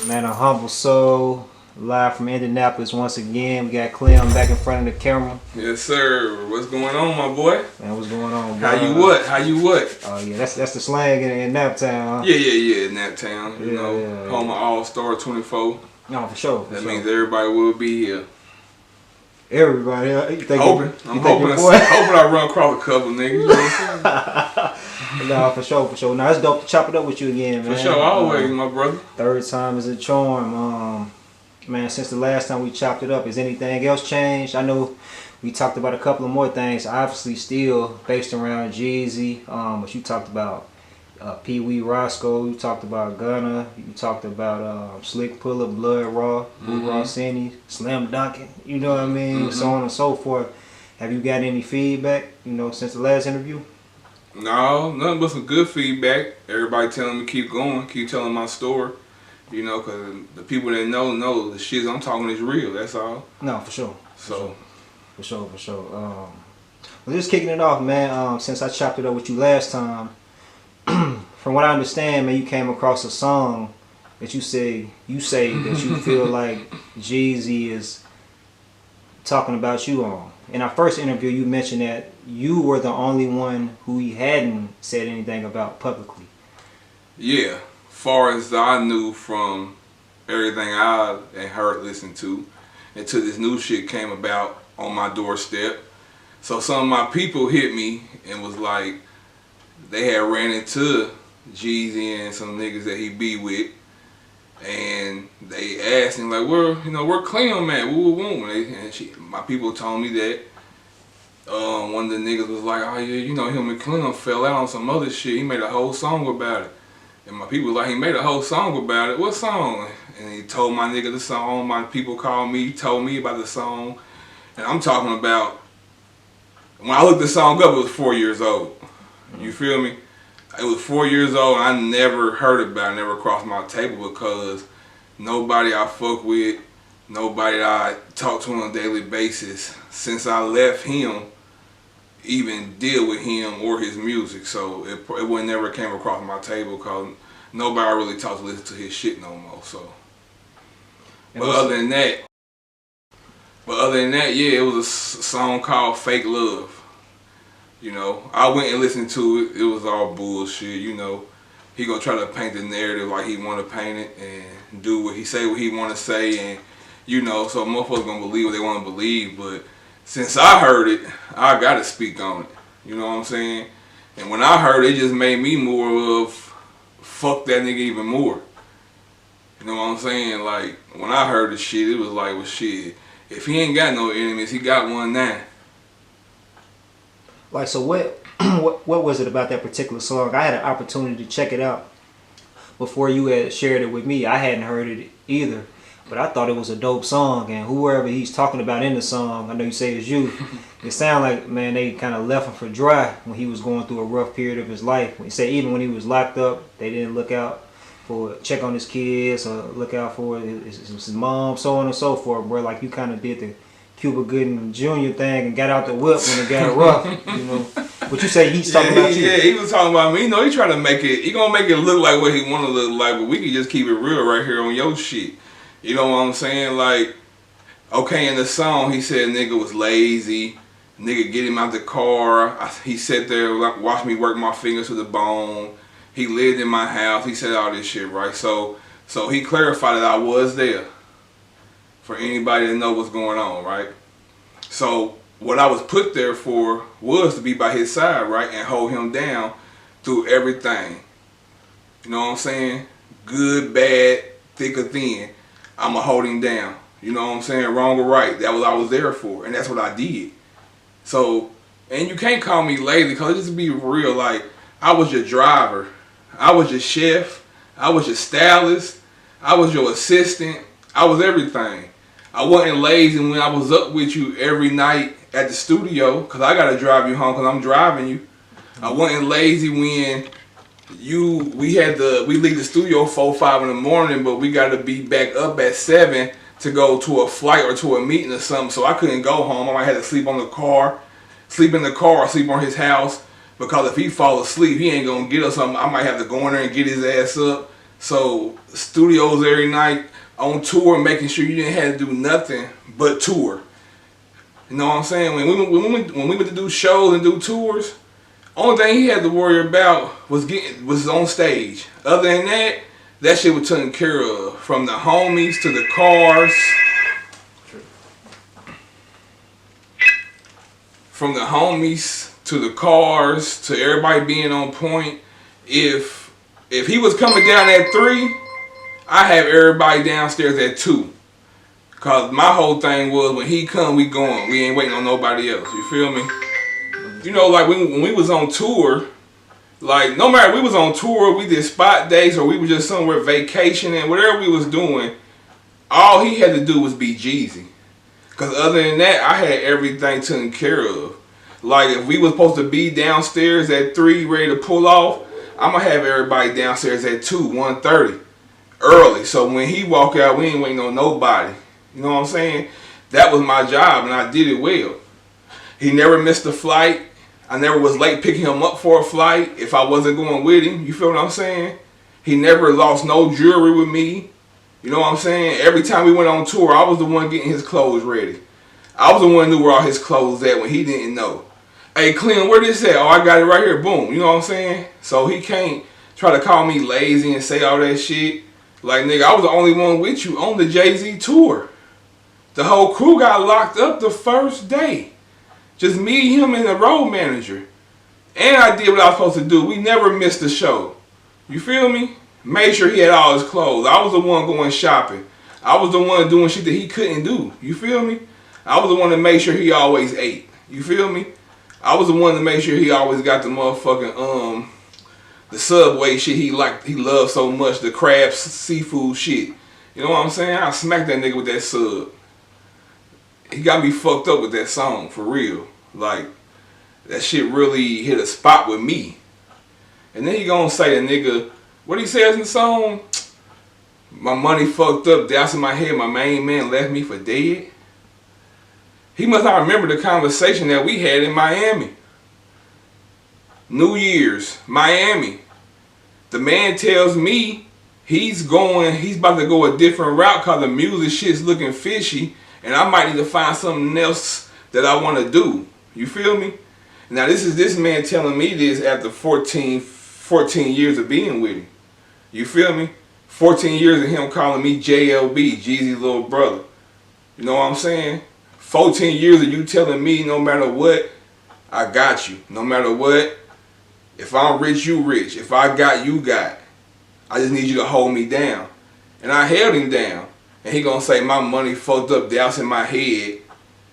Man, a humble soul, live from Indianapolis once again. We got Clem back in front of the camera. Yes, sir. What's going on, my boy? Man, what's going on, bro? How you what? How you what? Oh yeah, that's the slang in Naptown. Huh? Yeah, Naptown. You know, yeah. home of All Star 24. No, for sure. That means everybody will be here. Everybody, you think I'm hoping I run across a couple niggas. You know what I'm saying? No, for sure. Now it's dope to chop it up with you again, man. For sure, always, my brother. Third time is a charm. Man, since the last time we chopped it up, has anything else changed? I know we talked about a couple of more things. Obviously, still based around Jeezy. But you talked about Pee Wee Roscoe. You talked about Gunna. You talked about Slick Puller, Blood Raw, Boo Rossini, Slam Duncan. You know what I mean? So on and so forth. Have you got any feedback? You know, since the last interview? No, nothing but some good feedback. Everybody telling me keep going, keep telling my story. You know, because the people that know the shit I'm talking is real. That's all. No, for sure. So. For sure. Well, just kicking it off, man. Since I chopped it up with you last time, from what I understand, man, you came across a song that you say that you feel like Jeezy is talking about you on. In our first interview, you mentioned that you were the only one who he hadn't said anything about publicly. Yeah, far as I knew from everything I had heard, listened to, until this new shit came about on my doorstep. So some of my people hit me and was like, they had ran into Jeezy and some niggas that he be with, and they asked him like, where Clem at? And my people told me that one of the niggas was like, oh yeah, him and Clem fell out on some other shit. He made a whole song about it. And my people was like, he made a whole song about it. What song? And he told my nigga the song. My people called me, told me about the song. And I'm talking about, when I looked the song up, it was 4 years old. You feel me? It was 4 years old, and I never heard about it, never crossed my table, because nobody I fuck with, nobody I talk to on a daily basis, since I left him, even deal with him or his music. So it never came across my table, because nobody I really talked to listen to his shit no more. So, but other than that, yeah, it was a song called Fake Love. You know, I went and listened to it. It was all bullshit. You know, he gonna try to paint the narrative like he want to paint it and do what he want to say, and you know, so motherfuckers gonna believe what they want to believe. But since I heard it, I gotta speak on it. You know what I'm saying? And when I heard it, it just made me more of fuck that nigga even more. You know what I'm saying? Like when I heard the shit, it was like, well, shit. If he ain't got no enemies, he got one now. Like, so what was it about that particular song? I had an opportunity to check it out before you had shared it with me. I hadn't heard it either, but I thought it was a dope song, and whoever he's talking about in the song, I know you say it's you, it sounded like, man, they kind of left him for dry when he was going through a rough period of his life. He said even when he was locked up, they didn't look out check on his kids or look out for his mom, so on and so forth, bro. Like you kind of did the Cuba Gooding Jr. thing and got out the whip when it got rough, you know. But you say he's talking about you. Yeah, he was talking about me. You know, he trying to make it, he gonna make it look like what he want to look like, but we can just keep it real right here on your shit. You know what I'm saying? Like, okay, in the song, he said nigga was lazy, nigga get him out the car. He sat there, watched me work my fingers to the bone. He lived in my house. He said all this shit, right? So he clarified that I was there for anybody to know what's going on, right? So what I was put there for was to be by his side, right? And hold him down through everything. You know what I'm saying? Good, bad, thick or thin. I'ma hold him down. You know what I'm saying? Wrong or right. That was what I was there for. And that's what I did. So, and you can't call me lazy, because just to be real, like, I was your driver. I was your chef. I was your stylist. I was your assistant. I was everything. I wasn't lazy when I was up with you every night at the studio, because I got to drive you home because I'm driving you. I wasn't lazy when we leave the studio 4, 5 in the morning, but we got to be back up at 7 to go to a flight or to a meeting or something, so I couldn't go home. I might have to sleep in the car, sleep on his house, because if he fall asleep, he ain't gonna get us something. I might have to go in there and get his ass up, So studios every night, on tour, making sure you didn't have to do nothing but tour. You know what I'm saying? When we went to do shows and do tours, only thing he had to worry about was on stage. Other than that, that shit was taken care of. From the homies to the cars. From the homies to the cars to everybody being on point. If he was coming down at 3, I have everybody downstairs at 2. Cause my whole thing was when he come, we going. We ain't waiting on nobody else. You feel me? You know, like when we was on tour, like no matter we was on tour, we did spot days or we were just somewhere vacationing, whatever we was doing, all he had to do was be Jeezy. Cause other than that, I had everything taken care of. Like if we was supposed to be downstairs at 3 ready to pull off, I'ma have everybody downstairs at 1:30 early. So when he walk out, we ain't waiting on nobody. You know what I'm saying? That was my job and I did it well. He never missed a flight. I never was late picking him up for a flight if I wasn't going with him. You feel what I'm saying? He never lost no jewelry with me. You know what I'm saying? Every time we went on tour, I was the one getting his clothes ready. I was the one who knew where all his clothes at when he didn't know. Hey, Clem, where this at? Oh, I got it right here. Boom. You know what I'm saying? So he can't try to call me lazy and say all that shit. Like, nigga, I was the only one with you on the Jay-Z tour. The whole crew got locked up the first day. Just me, him, and the road manager. And I did what I was supposed to do. We never missed a show. You feel me? Made sure he had all his clothes. I was the one going shopping. I was the one doing shit that he couldn't do. You feel me? I was the one to make sure he always ate. You feel me? I was the one to make sure he always got the motherfucking the Subway shit he loved so much, the crab seafood shit. You know what I'm saying? I smacked that nigga with that sub. He got me fucked up with that song, for real. Like, that shit really hit a spot with me. And then he gonna say the nigga, what he says in the song? My money fucked up, doubts in my head, my main man left me for dead. He must not remember the conversation that we had in Miami. New Year's, Miami. The man tells me he's about to go a different route cause the music shit's looking fishy. And I might need to find something else that I want to do. You feel me? Now this is this man telling me this after 14 years of being with him. You feel me? 14 years of him calling me JLB, Jeezy's little brother. You know what I'm saying? 14 years of you telling me no matter what, I got you. No matter what, if I'm rich, you rich. If I got, you got. I just need you to hold me down. And I held him down. And he gonna say my money fucked up, doubts in my head.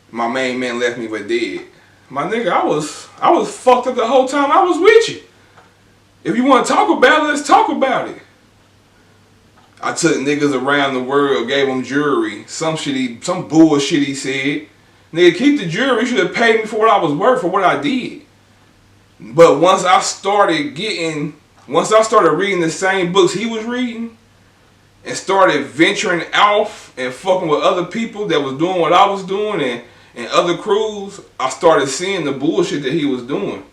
My main man left me for dead. My nigga, I was fucked up the whole time I was with you. If you want to talk about it, let's talk about it. I took niggas around the world, gave them jewelry, some bullshit he said. Nigga, keep the jewelry. You should have paid me for what I was worth, for what I did. But once I started reading the same books he was reading, and started venturing off and fucking with other people that was doing what I was doing and other crews, I started seeing the bullshit that he was doing.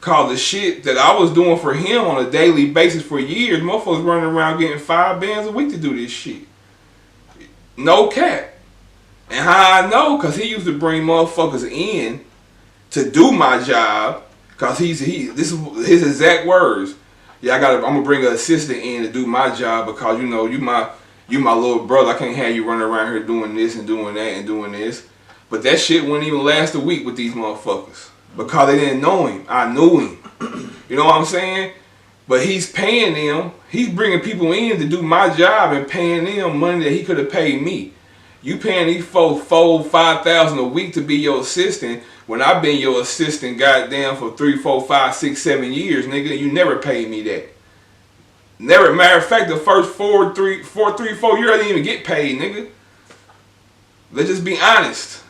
Cause the shit that I was doing for him on a daily basis for years, motherfuckers running around getting 5 bands a week to do this shit. No cap. And how I know? Cause he used to bring motherfuckers in to do my job. Cause this is his exact words. Yeah, I'm gonna bring an assistant in to do my job because you know you my little brother. I can't have you running around here doing this and doing that and doing this. But that shit wouldn't even last a week with these motherfuckers because they didn't know him. I knew him. You know what I'm saying? But he's paying them. He's bringing people in to do my job and paying them money that he could have paid me. You paying these folks $4,000-$5,000 a week to be your assistant when I've been your assistant goddamn for 3, 4, 5, 6, 7 years, nigga. You never paid me that. Never. Matter of fact, the first 4 years I didn't even get paid, nigga. Let's just be honest.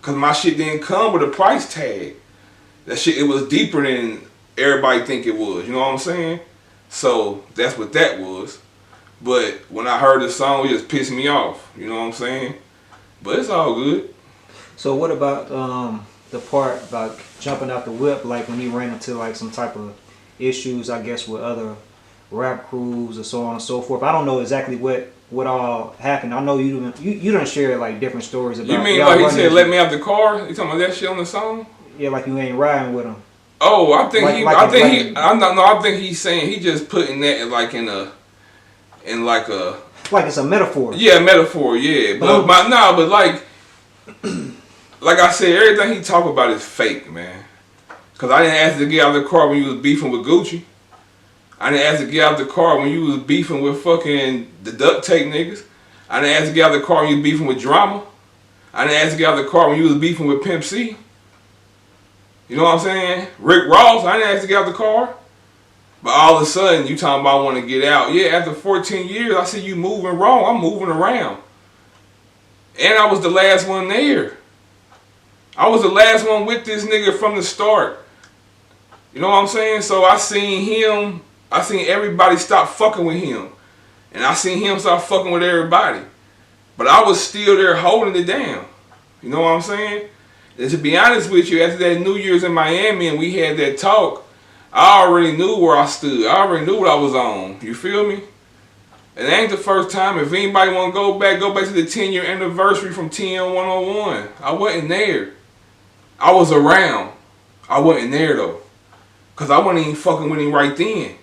Cause my shit didn't come with a price tag. That shit, it was deeper than everybody think it was. You know what I'm saying? So that's what that was. But when I heard the song, it just pissed me off. You know what I'm saying? But it's all good. So what about the part about jumping out the whip, like when he ran into like some type of issues, I guess, with other rap crews or so on and so forth. I don't know exactly what all happened. I know you done shared like different stories about. You mean like he said, "Let me out the car"? You talking about that shit on the song? Yeah, like you ain't riding with him. Oh, I think I think he's saying he just putting that like in like a. Like it's a metaphor. Yeah, metaphor. Yeah, but like I said, everything he talk about is fake, man. Cause I didn't ask to get out of the car when you was beefing with Gucci. I didn't ask to get out of the car when you was beefing with fucking the duct tape niggas. I didn't ask to get out of the car when you was beefing with Drama. I didn't ask to get out of the car when you was beefing with Pimp C. You know what I'm saying? Rick Ross, I didn't ask to get out of the car. But all of a sudden, you talking about want to get out. Yeah, after 14 years, I see you moving wrong. I'm moving around. And I was the last one there. I was the last one with this nigga from the start. You know what I'm saying? So I seen everybody stop fucking with him. And I seen him start fucking with everybody. But I was still there holding it down. You know what I'm saying? And to be honest with you, after that New Year's in Miami and we had that talk, I already knew where I stood. I already knew what I was on. You feel me? It ain't the first time. If anybody want to go back to the 10-year anniversary from TN 101. I wasn't there. I was around. I wasn't there though. Cause I wasn't even fucking with him right then.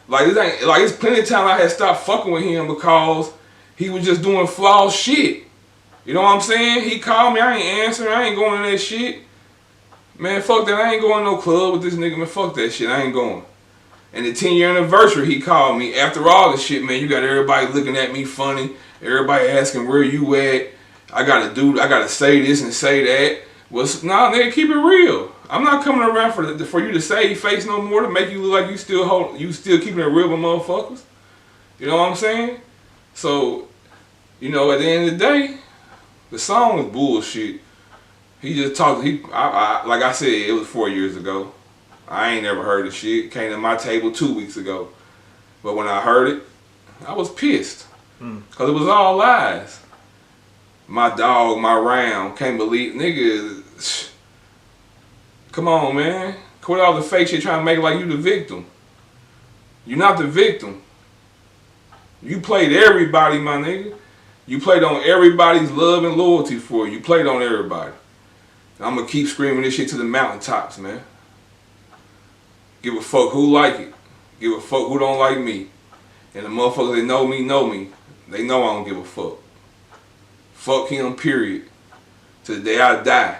Like it's plenty of time I had stopped fucking with him because he was just doing flawed shit. You know what I'm saying? He called me, I ain't answering, I ain't going to that shit. Man, fuck that, I ain't going to no club with this nigga, man, fuck that shit, I ain't going. And the 10-year anniversary, he called me. After all this shit, man, you got everybody looking at me funny, everybody asking where you at. I gotta say this and say that. Well, nah, nigga, keep it real. I'm not coming around for you to save face no more to make you look like you still keeping it real with motherfuckers. You know what I'm saying? So, you know, at the end of the day, the song is bullshit. He just talked. Like I said, it was 4 years ago. I ain't never heard the shit. It came to my table 2 weeks ago. But when I heard it, I was pissed. Because it was all lies. My dog, my round, can't believe, nigga. Come on, man. Quit all the fake shit trying to make it like you the victim. You're not the victim. You played everybody, my nigga. You played on everybody's love and loyalty for you. You played on everybody. I'm going to keep screaming this shit to the mountaintops, man. Give a fuck who like it. Give a fuck who don't like me. And the motherfuckers that know me. They know I don't give a fuck. Fuck him, period. To the day I die.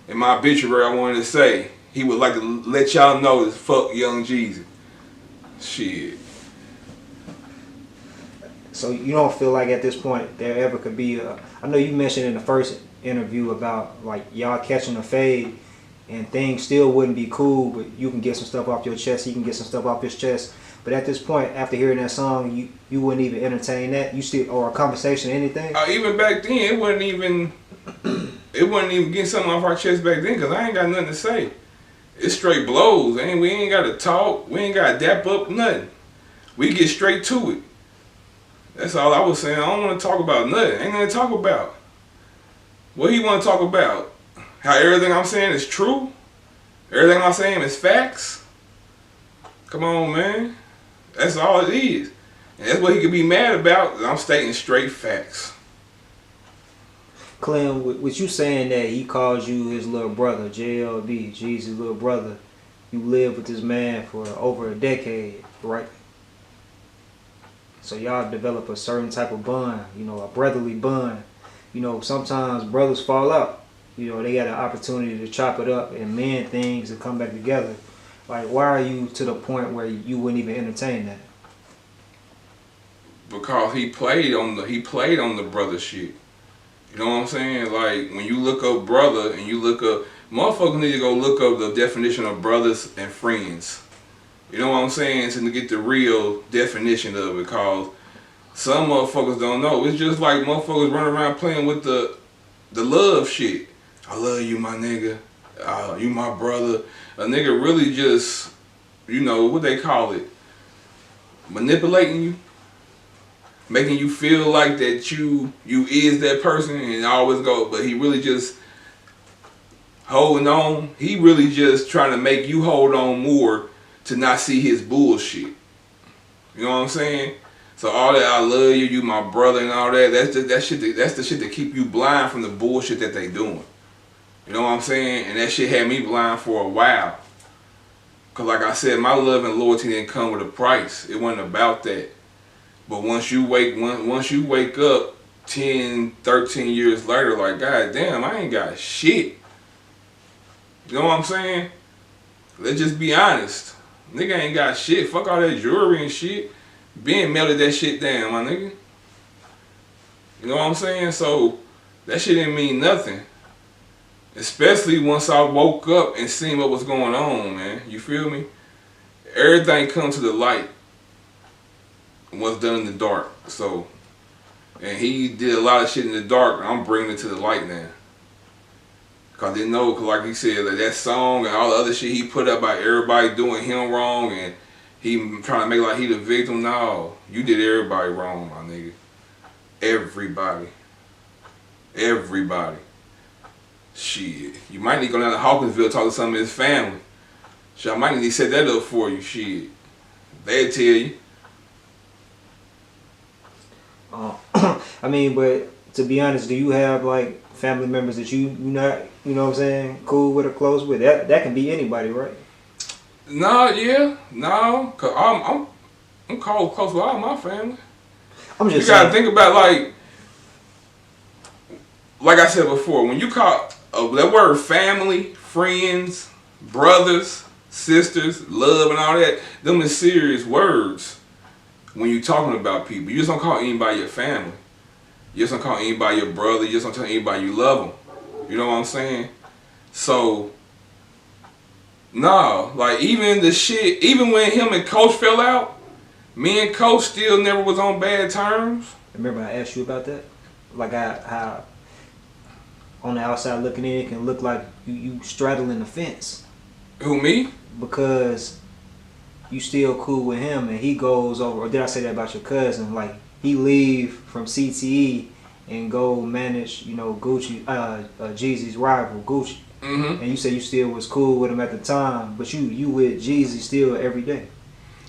In my obituary, I wanted to say, he would like to let y'all know this fuck Young Jeezy. Shit. So you don't feel like at this point there ever could be I know you mentioned in the first interview about like y'all catching a fade and things still wouldn't be cool, but you can get some stuff off your chest, he can get some stuff off his chest. But at this point, after hearing that song, you wouldn't even entertain that? You still, or a conversation, anything? Even back then, it wasn't even getting something off our chest back then, because I ain't got nothing to say. It's straight blows. We ain't got to talk. We ain't got to dap up, nothing. We get straight to it. That's all I was saying. I don't want to talk about nothing. Ain't nothing to talk about. What he want to talk about? How everything I'm saying is true? Everything I'm saying is facts? Come on, man. That's all it is. And that's what he could be mad about. I'm stating straight facts. Clem, with you saying that he calls you his little brother, JLB, Jeezy's little brother, you lived with this man for over a decade, right? So y'all develop a certain type of bond, you know, a brotherly bond. You know, sometimes brothers fall out. You know, they got an opportunity to chop it up and mend things and come back together. Like, why are you to the point where you wouldn't even entertain that? Because he played on the brother shit. You know what I'm saying? Like, when you look up brother and you look up, motherfuckers need to go look up the definition of brothers and friends. You know what I'm saying? So to get the real definition of it, because some motherfuckers don't know. It's just like motherfuckers running around playing with the love shit. I love you, my nigga. You my brother. A nigga really just, you know, what they call it, manipulating you, making you feel like that you is that person and always go, but he really just holding on. He really just trying to make you hold on more to not see his bullshit. You know what I'm saying? So all that I love you, you my brother and all that, that's the shit that keep you blind from the bullshit that they doing. You know what I'm saying? And that shit had me blind for a while. Cause like I said, my love and loyalty didn't come with a price. It wasn't about that. But once you wake up 10, 13 years later, like, God damn, I ain't got shit. You know what I'm saying? Let's just be honest. Nigga ain't got shit. Fuck all that jewelry and shit. Ben melted that shit down, my nigga. You know what I'm saying? So, that shit didn't mean nothing. Especially once I woke up and seen what was going on, man. You feel me? Everything comes to the light. What's done in the dark. So, and he did a lot of shit in the dark. I'm bringing it to the light now. Cause I didn't know, cause like he said, like that song and all the other shit he put up about everybody doing him wrong and he trying to make like he the victim. No, you did everybody wrong, my nigga. Everybody. Everybody. Shit. You might need to go down to Hawkinsville, talk to some of his family. Shit, I might need to set that up for you. Shit. They'll tell you. I mean, but to be honest, do you have like family members that you not, you know what I'm saying, cool with or close with? That can be anybody, right? No, cause I'm close with all my family. I'm just you gotta think about like I said before, when you call that word family, friends, brothers, sisters, love, and all that, them is serious words. When you talking about people, you just don't call anybody your family. You just don't call anybody your brother. You just don't tell anybody you love them. You know what I'm saying? So, no, like even the shit, even when him and Coach fell out, me and Coach still never was on bad terms. Remember I asked you about that? Like how on the outside looking in, it can look like you straddling the fence. Who, me? Because you still cool with him and he goes over, or did I say that about your cousin? Like he leave from CTE and go manage, you know, Gucci, Jeezy's rival, Gucci. Mm-hmm. And you say you still was cool with him at the time, but you with Jeezy still every day.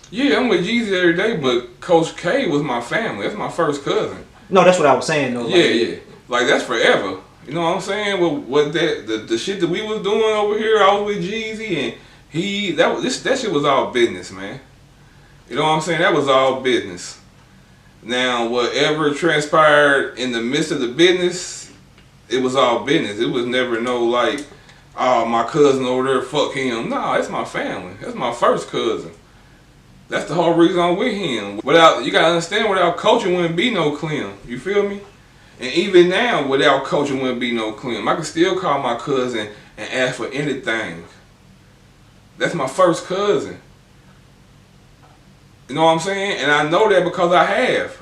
Yeah, I'm with Jeezy every day, but Coach K was my family. That's my first cousin. No, that's what I was saying though. Yeah. Like that's forever. You know what I'm saying? Well, what the shit that we was doing over here, I was with Jeezy and that shit was all business, man. You know what I'm saying? That was all business. Now, whatever transpired in the midst of the business, it was all business. It was never no like, oh, my cousin over there, fuck him. No, that's my family. That's my first cousin. That's the whole reason I'm with him. You gotta understand, without coaching wouldn't be no Clem. You feel me? And even now, without coaching wouldn't be no Clem. I can still call my cousin and ask for anything. That's my first cousin. You know what I'm saying? And I know that because I have.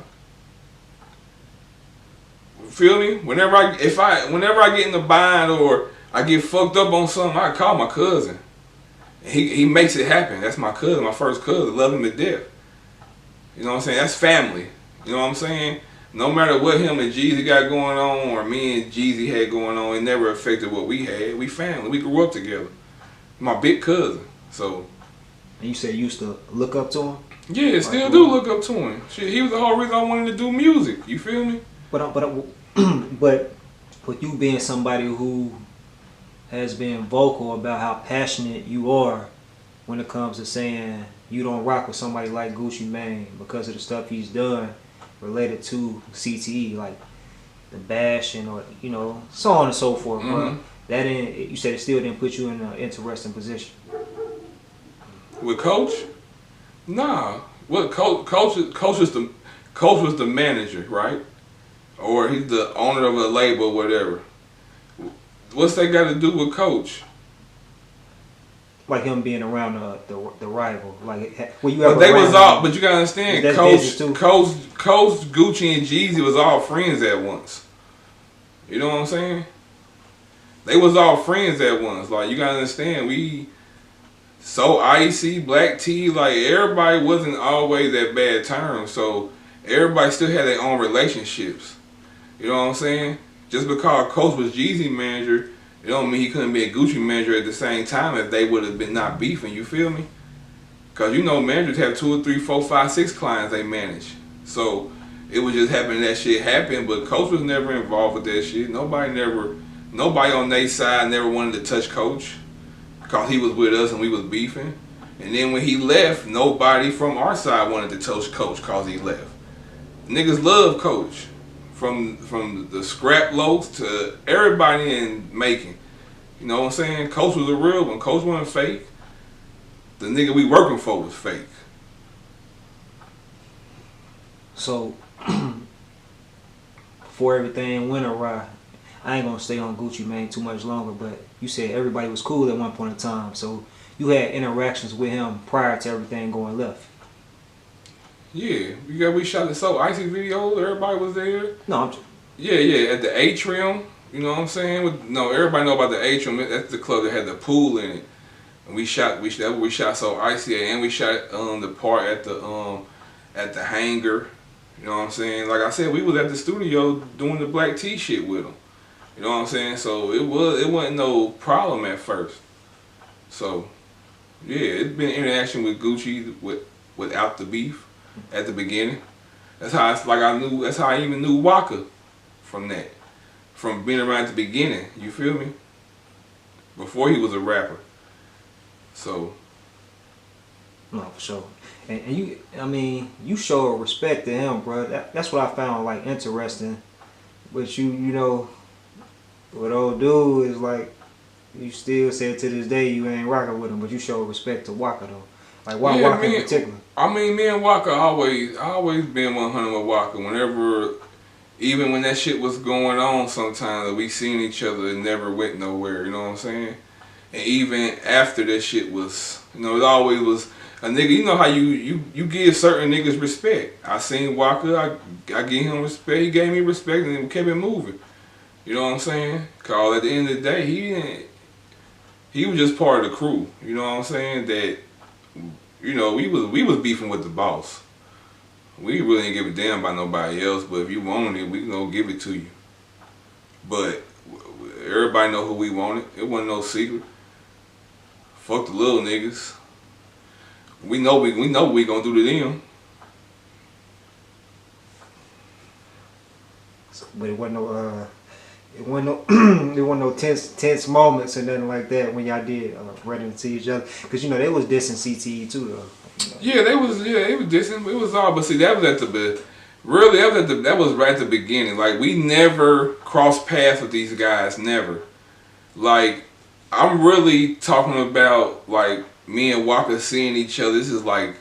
Feel me? Whenever I get in the bind or I get fucked up on something, I call my cousin. And he makes it happen. That's my cousin, my first cousin. Love him to death. You know what I'm saying? That's family. You know what I'm saying? No matter what him and Jeezy got going on or me and Jeezy had going on, it never affected what we had. We family. We grew up together. My big cousin. So. And you said you used to look up to him? Yeah, still do look up to him. Shit, he was the whole reason I wanted to do music. You feel me? But with you being somebody who has been vocal about how passionate you are when it comes to saying you don't rock with somebody like Gucci Mane because of the stuff he's done related to CTE, like the bashing or, you know, so on and so forth. Mm-hmm. But you said it still didn't put you in an interesting position. With Coach? Nah. What Coach was the manager, right? Or he's the owner of a label or whatever. What's that got to do with Coach? Like him being around the rival, like but they was all. But you gotta understand, Coach, Gucci and Jeezy was all friends at once. You know what I'm saying? They was all friends at once. Like you gotta understand, we so icy, black tea. Like everybody wasn't always at bad terms. So everybody still had their own relationships. You know what I'm saying? Just because Coach was Jeezy manager, it don't mean he couldn't be a Gucci manager at the same time if they would have been not beefing. You feel me? Cause you know managers have 2 or 3, 4, 5, 6 clients they manage. So it was just happening that shit happened, but coach was never involved with that shit. Nobody on their side never wanted to touch coach, cause he was with us and we was beefing. And then when he left, nobody from our side wanted to touch coach cause he left. Niggas love coach, from the scrap loaves to everybody in Macon. You know what I'm saying? Coach was a real one. Coach wasn't fake. The nigga we working for was fake. So, before everything went awry, I ain't gonna stay on Gucci Mane too much longer, but you said everybody was cool at one point in time. So, you had interactions with him prior to everything going left. Yeah, we shot the So Icy video. Everybody was there. No, Yeah, at the Atrium. You know what I'm saying? Everybody know about the Atrium. That's the club that had the pool in it. And we shot So Icy at, and we shot the part at the hangar. You know what I'm saying? Like I said, we was at the studio doing the Black T shit with them. You know what I'm saying? So it wasn't no problem at first. So yeah, it's been interaction with Gucci without the beef at the beginning. That's how that's how I even knew Waka from being around at the beginning. You feel me? Before he was a rapper. So no, for sure. And you show respect to him, bro. That's what I found like interesting. But you know, what old dude is like, you still say to this day you ain't rocking with him, but you show respect to Waka though. Like why Waka in particular? I mean, me and Waka always been 100 with Waka. Whenever, even when that shit was going on, sometimes we seen each other and never went nowhere. You know what I'm saying? And even after that shit was, it always was a nigga. You know how you give certain niggas respect. I seen Waka, I gave him respect. He gave me respect, and we kept it moving. You know what I'm saying? Cause at the end of the day, he was just part of the crew. You know what I'm saying? That, we was beefing with the boss. We really didn't give a damn about nobody else. But if you wanted it, we gonna give it to you. But everybody know who we wanted. It wasn't no secret. Fuck the little niggas. We know what we gonna do to them. But it wasn't no tense moments or nothing like that when y'all did running into each other, because they was dissing CTE too though. Yeah, they was dissing. It was all, but see, that was that was right at the beginning. Like, we never crossed paths with these guys, never. Like, I'm really talking about like me and Waka seeing each other. This is like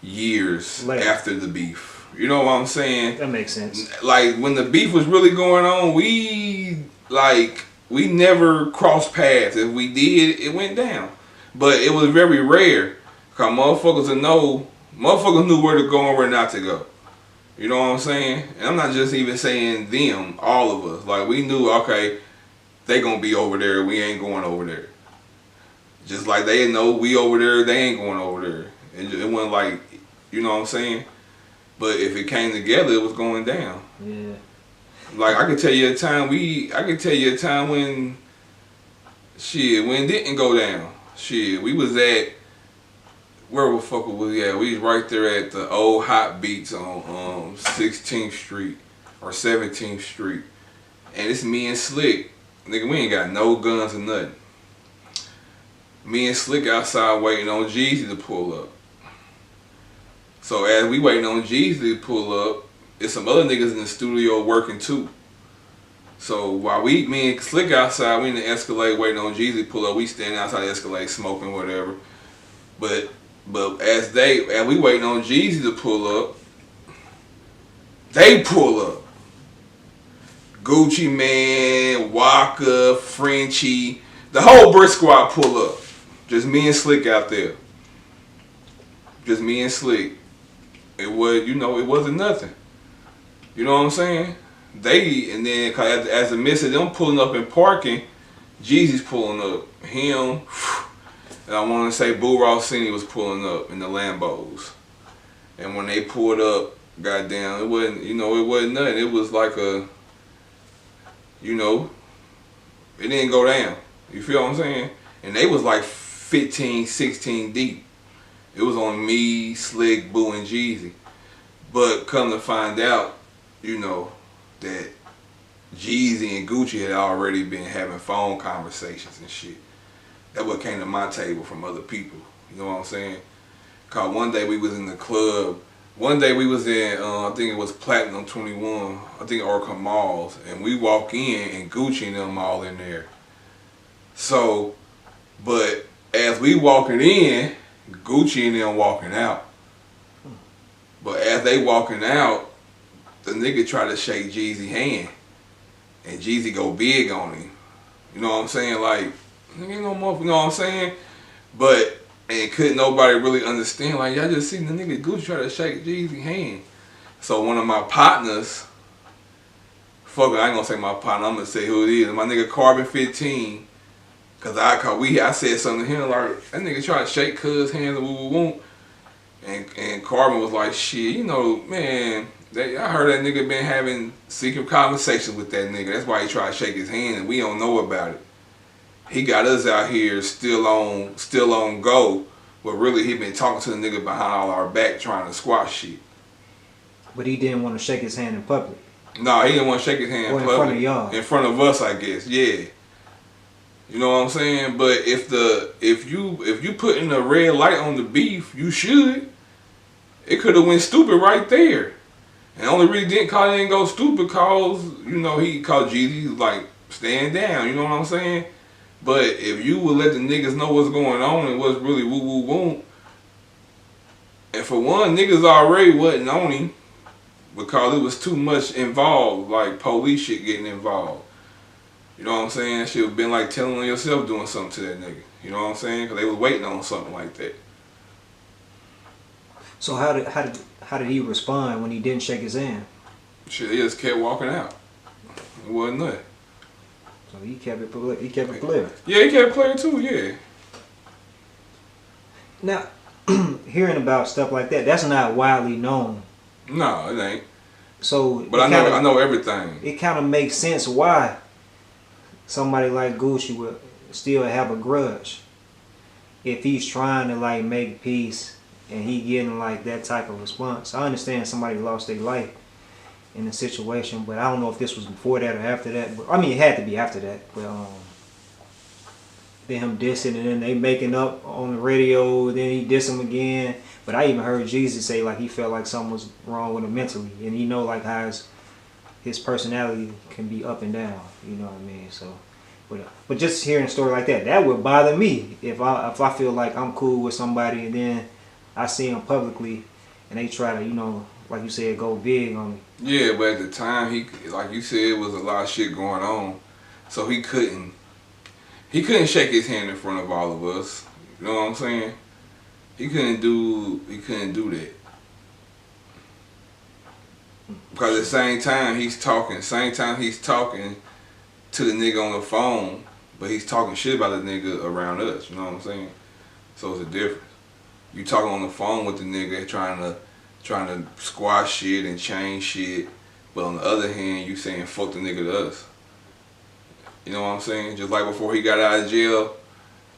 years after the beef. You know what I'm saying? That makes sense. Like, when the beef was really going on, we never crossed paths. If we did, it went down. But it was very rare. Cause motherfuckers knew where to go and where not to go. You know what I'm saying? And I'm not just even saying them, all of us. Like, we knew, okay, they gonna be over there, we ain't going over there. Just like they know we over there, they ain't going over there. It wasn't like, you know what I'm saying? But if it came together, it was going down. Yeah. Like, I could tell you a time when it didn't go down. We was at, where the fuck was we at? We was right there at the old Hot Beats on 16th Street or 17th Street. And it's me and Slick. Nigga, we ain't got no guns or nothing. Me and Slick outside waiting on Jeezy to pull up. So as we waiting on Jeezy to pull up, there's some other niggas in the studio working too. So while me and Slick outside, we in the Escalade waiting on Jeezy to pull up, we standing outside the Escalade smoking whatever. But as we waiting on Jeezy to pull up, they pull up. Gucci Mane, Waka, Frenchie, the whole Brick Squad pull up. Just me and Slick out there. Just me and Slick. It wasn't nothing. You know what I'm saying? And then as a miss of them pulling up and parking, Jeezy's pulling up. Him, and I want to say Boo Rossini was pulling up in the Lambos. And when they pulled up, goddamn, it wasn't nothing. It was like it didn't go down. You feel what I'm saying? And they was like 15, 16 deep. It was on me, Slick, Boo, and Jeezy. But come to find out, you know, that Jeezy and Gucci had already been having phone conversations and shit. That what came to my table from other people. You know what I'm saying? Cause one day we was in the club. One day we was in, I think it was Platinum 21, I think Orca Malls, and we walk in and Gucci and them all in there. So, but as we walking in, Gucci and them walking out. But as they walking out, the nigga try to shake Jeezy's hand. And Jeezy go big on him. You know what I'm saying? Like, nigga ain't no more, you know what I'm saying? But, and couldn't nobody really understand. Like, y'all just seen the nigga Gucci try to shake Jeezy's hand. So one of my partners, fuck it, I ain't gonna say my partner, I'm gonna say who it is. My nigga Carbon 15. Cause I said something to him like, that nigga try to shake cuz hands and woo. And Carbon was like, shit, you know, man, I heard that nigga been having secret conversations with that nigga. That's why he tried to shake his hand and we don't know about it. He got us out here still on go, but really he been talking to the nigga behind all our back trying to squash shit. But he didn't want to shake his hand in public. No, he didn't want to shake his hand in public. In front of y'all. In front of us, I guess, yeah. You know what I'm saying? But if you putting a red light on the beef, you should. It could have went stupid right there. And only really didn't go stupid cause, you know, he called Jeezy like stand down, you know what I'm saying? But if you would let the niggas know what's going on and what's really woo, and for one, niggas already wasn't on him because it was too much involved, like police shit getting involved. You know what I'm saying? That shit would have been like telling on yourself doing something to that nigga. You know what I'm saying? Because they was waiting on something like that. So how did he respond when he didn't shake his hand? Shit, he just kept walking out. It wasn't nothing. So he kept it clear. Yeah, he kept it clear too, yeah. Now, hearing about stuff like that, that's not widely known. No, it ain't. So, but I know everything. It kind of makes sense why somebody like Gucci would still have a grudge if he's trying to like make peace and he getting like that type of response. I understand somebody lost their life in a situation, but I don't know if this was before that or after that. But, I mean, it had to be after that. But then him dissing and then they making up on the radio, then he diss him again. But I even heard Jeezy say like he felt like something was wrong with him mentally, and he know like how his personality can be up and down. You know what I mean? So, but just hearing a story like that would bother me if I feel like I'm cool with somebody and then I see them publicly and they try to, you know, like you said, go big on me. Yeah, but at the time, he, like you said, it was a lot of shit going on, so he couldn't shake his hand in front of all of us. You know what I'm saying? He couldn't do that. Because at the same time he's talking to the nigga on the phone, but he's talking shit about the nigga around us. You know what I'm saying? So it's a difference. You talking on the phone with the nigga trying to squash shit and change shit, but on the other hand, you saying fuck the nigga to us. You know what I'm saying? Just like before he got out of jail,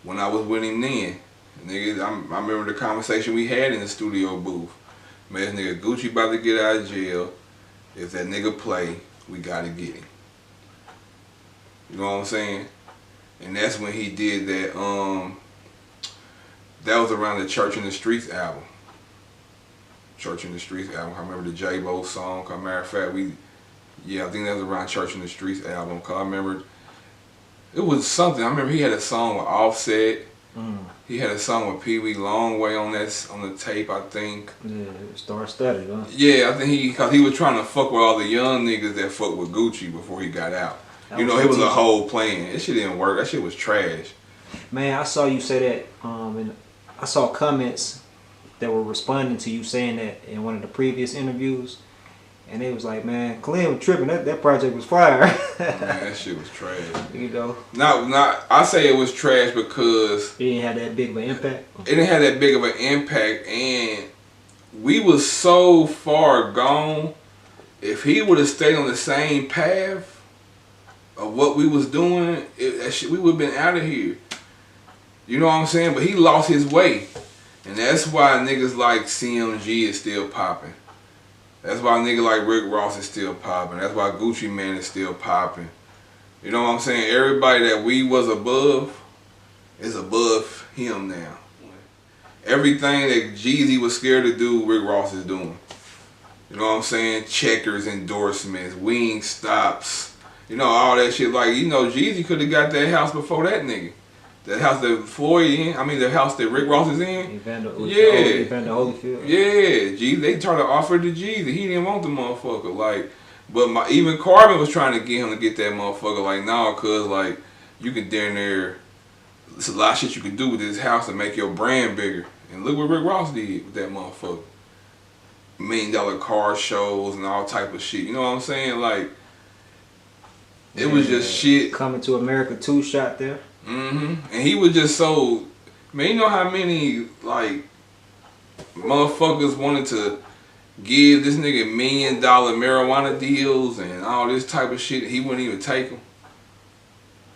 when I was with him then, nigga, I remember the conversation we had in the studio booth. Man, this nigga Gucci about to get out of jail. If that nigga play, we gotta get him. You know what I'm saying? And that's when he did that. That was around the Church in the Streets album. Church in the Streets album. I remember the J-Bo song. As a matter of fact, I think that was around Church in the Streets album. Cause I remember it was something. I remember he had a song with Offset. He had a song with Pee Wee Longway on the tape, I think. Yeah, star-studded, huh? Yeah, I think cause he was trying to fuck with all the young niggas that fucked with Gucci before he got out. You know, it was a whole plan. That shit didn't work. That shit was trash. Man, I saw you say that, and I saw comments that were responding to you saying that in one of the previous interviews. And they was like, man, Clem was tripping. That project was fire. Man, that shit was trash. You know? Not. I say it was trash because it didn't have that big of an impact. It didn't have that big of an impact, and we was so far gone. If he would have stayed on the same path of what we was doing, we would have been out of here. You know what I'm saying? But he lost his way. And that's why niggas like CMG is still popping. That's why niggas like Rick Ross is still popping. That's why Gucci Mane is still popping. You know what I'm saying? Everybody that we was above is above him now. Everything that Jeezy was scared to do, Rick Ross is doing. You know what I'm saying? Checkers, endorsements, wing stops. You know, all that shit. Like, you know, Jeezy could have got that house before that nigga. That house that Floyd in, I mean the house that Rick Ross is in. Evander Holyfield. Yeah, Jeezy. They tried to offer to Jeezy. He didn't want the motherfucker. Like, but even Carbon was trying to get him to get that motherfucker. Like, nah, cuz, like, you can down there, there's a lot of shit you can do with this house to make your brand bigger. And look what Rick Ross did with that motherfucker. $1 million car shows and all type of shit. You know what I'm saying? Like, it was just shit. Coming to America 2 shot there. And he was just so, man, you know how many, like, motherfuckers wanted to give this nigga $1 million marijuana deals and all this type of shit. He wouldn't even take them.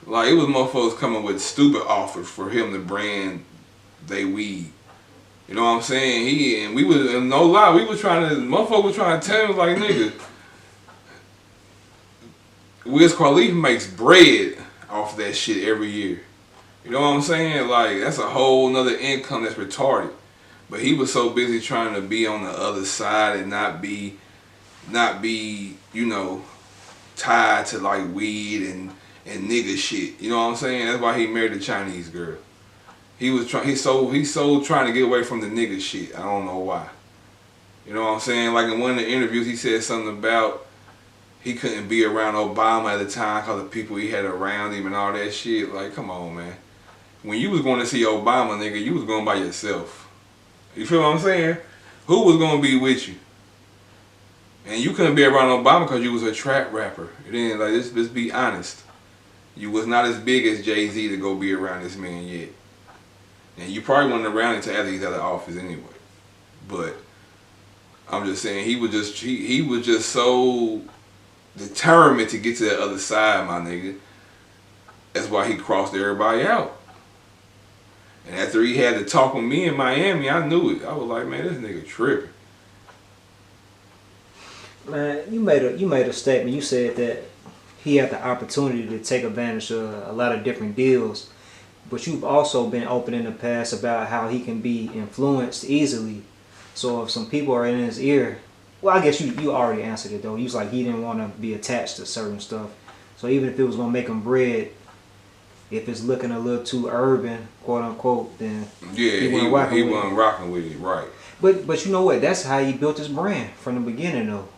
Like, it was motherfuckers coming with stupid offers for him to brand they weed. You know what I'm saying? And we was, no lie, we was trying to, motherfuckers was trying to tell him, like, nigga, Wiz Khalifa makes bread off that shit every year. You know what I'm saying? Like, that's a whole nother income that's retarded. But he was so busy trying to be on the other side and not be, you know, tied to like weed and nigga shit. You know what I'm saying? That's why he married the Chinese girl. He's so trying to get away from the nigga shit. I don't know why. You know what I'm saying? Like in one of the interviews, he said something about he couldn't be around Obama at the time because of the people he had around him and all that shit. Like, come on, man. When you was going to see Obama, nigga, you was going by yourself. You feel what I'm saying? Who was going to be with you? And you couldn't be around Obama because you was a trap rapper. Then, like, let's be honest. You was not as big as Jay-Z to go be around this man yet. And you probably wasn't around until after he's out of office anyway. But I'm just saying, he was just so determined to get to that other side, my nigga. That's why he crossed everybody out. And after he had to talk with me in Miami, I knew it. I was like, man, this nigga tripping. Man, you made a statement. You said that he had the opportunity to take advantage of a lot of different deals, but you've also been open in the past about how he can be influenced easily. So if some people are in his ear, well, I guess you already answered it though. He was like he didn't want to be attached to certain stuff. So even if it was gonna make him bread, if it's looking a little too urban, quote unquote, then yeah, he wasn't rocking with it, right? But you know what? That's how he built his brand from the beginning, though.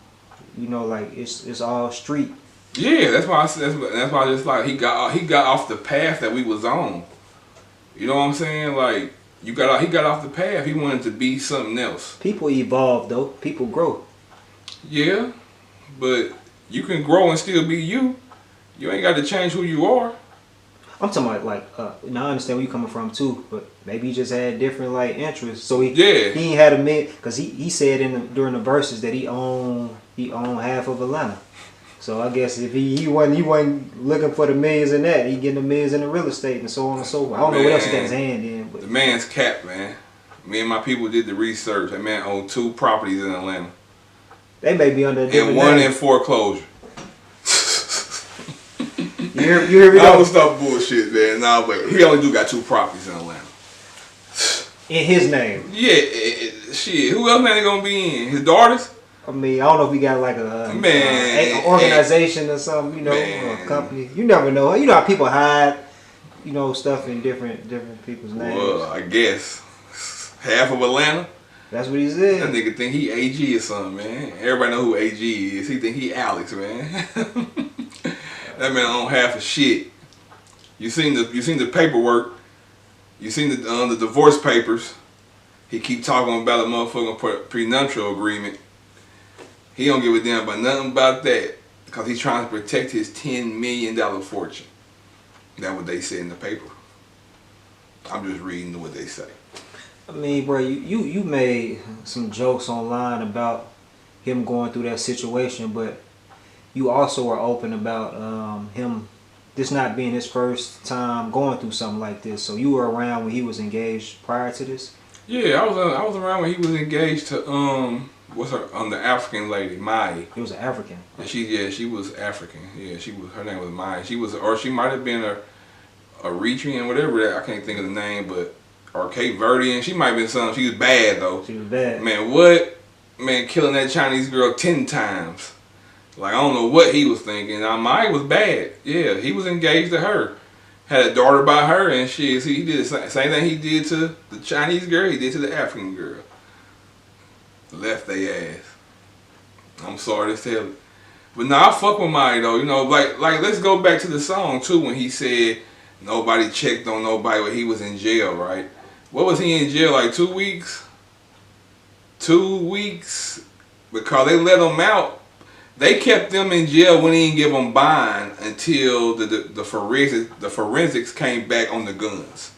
You know, like it's all street. Yeah, that's why I just like he got off the path that we was on. You know what I'm saying? Like he got off the path. He wanted to be something else. People evolve though. People grow. Yeah, but you can grow and still be you. You ain't got to change who you are. I'm talking about like, now I understand where you coming from too, but maybe he just had different like interests. So he ain't had a man, cause he said during the verses that he owned half of Atlanta. So I guess if he wasn't looking for the millions in that, he getting the millions in the real estate and so on and so forth. I don't know what else he got his hand in. But the man's capped, man. Me and my people did the research. That man owned 2 properties in Atlanta. They may be under a different and one name. in foreclosure. You hear me? I would stop bullshit, man. Nah, but he only got 2 properties in Atlanta. In his name. Yeah, shit. Who else man they gonna be in? His daughters? I mean, I don't know if he got like an organization or something, you know, or a company. You never know. You know how people hide, you know, stuff in different people's names. Well, I guess half of Atlanta. That's what he said. That nigga think he AG or something, man. Everybody know who AG is. He think he Alex, man. That man own half of shit. You seen the paperwork. You seen the divorce papers. He keep talking about a motherfucking prenuptial agreement. He don't give a damn about nothing about that because he's trying to protect his $10 million fortune. That's what they say in the paper. I'm just reading what they say. I mean, bro, you made some jokes online about him going through that situation, but you also were open about him this not being his first time going through something like this. So you were around when he was engaged prior to this? Yeah, I was around when he was engaged to what's her the African lady, Mai. He was an African. She was African. Yeah, her name was Mai. She might have been a Eritrean, whatever that, I can't think of the name, but or Cape Verdean. She might have been something. She was bad though. She was bad. Man, what? Man, killing that Chinese girl 10 times. Like I don't know what he was thinking. Now Mai was bad. Yeah, he was engaged to her. Had a daughter by her, and he did the same thing he did to the Chinese girl, he did to the African girl. Left they ass. I'm sorry to tell it. But nah, I fuck with Mai though. You know, like let's go back to the song too when he said nobody checked on nobody when he was in jail, right? What was he in jail, like 2 weeks? 2 weeks? Because they let him out. They kept them in jail when they didn't give them bond until the forensics came back on the guns.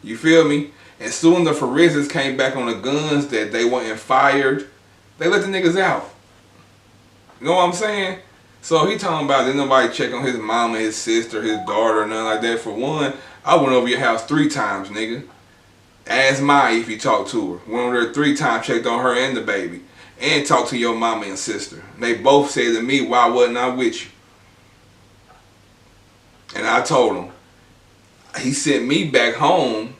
You feel me? And soon the forensics came back on the guns that they weren't fired. They let the niggas out. You know what I'm saying? So he talking about didn't nobody check on his mama, his sister, his daughter, nothing like that. For one, I went over your house 3 times, nigga. Ask Mai if you talked to her. Went over there 3 times, checked on her and the baby. And talked to your mama and sister. They both said to me, why wasn't I with you? And I told him, he sent me back home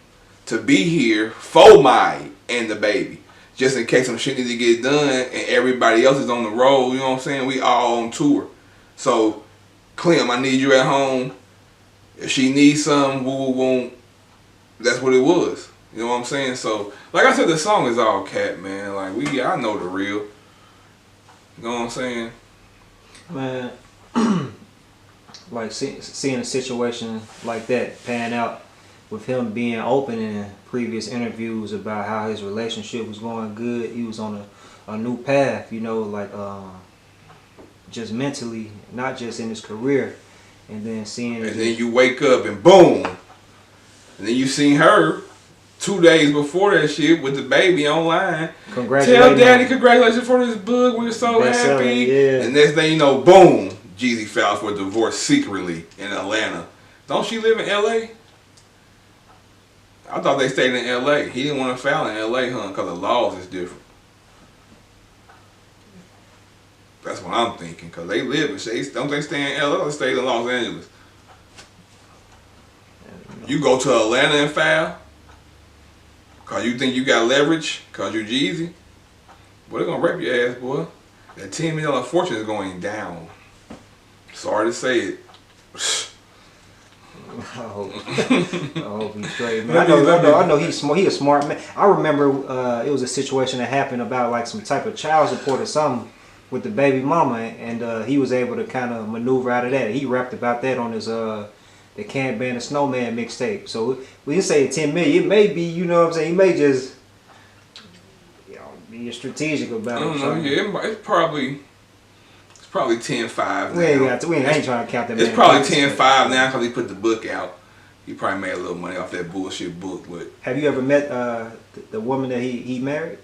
to be here for Mai and the baby. Just in case some shit need to get done and everybody else is on the road, you know what I'm saying? We all on tour. So, Clem, I need you at home. If she needs something, won't. That's what it was. You know what I'm saying? So, like I said, the song is all cat, man. Like, I know the real. You know what I'm saying? Man, like seeing a situation like that pan out with him being open in previous interviews about how his relationship was going good. He was on a new path, you know, like just mentally, not just in his career. And then seeing... And then you wake up and boom! And then you seen her 2 days before that shit with the baby online. Tell daddy congratulations for this book. We're so happy. Yeah. And next thing you know, boom, Jeezy filed for a divorce secretly in Atlanta. Don't she live in LA? I thought they stayed in LA. He didn't want to file in LA, huh? Because the laws is different. That's what I'm thinking. Because they live in, don't they stay in LA or stay in Los Angeles? You go to Atlanta and file? Cause you think you got leverage? Cause you Jeezy? Boy, they're gonna rape your ass, boy. That $10 million fortune is going down. Sorry to say it. I hope he's straight, man. I know he's smart. He a smart man. I remember it was a situation that happened about like some type of child support or something with the baby mama, and he was able to kind of maneuver out of that. He rapped about that on his the Can't Ban the Snowman mixtape. So we didn't say 10 million. It may be, you know what I'm saying, he may just, you know, be strategic about it. I don't know, yeah, it's probably 10-5 now. We ain't trying to count that. It's probably 10-5 now because he put the book out. He probably made a little money off that bullshit book. But have you ever met the woman that he married?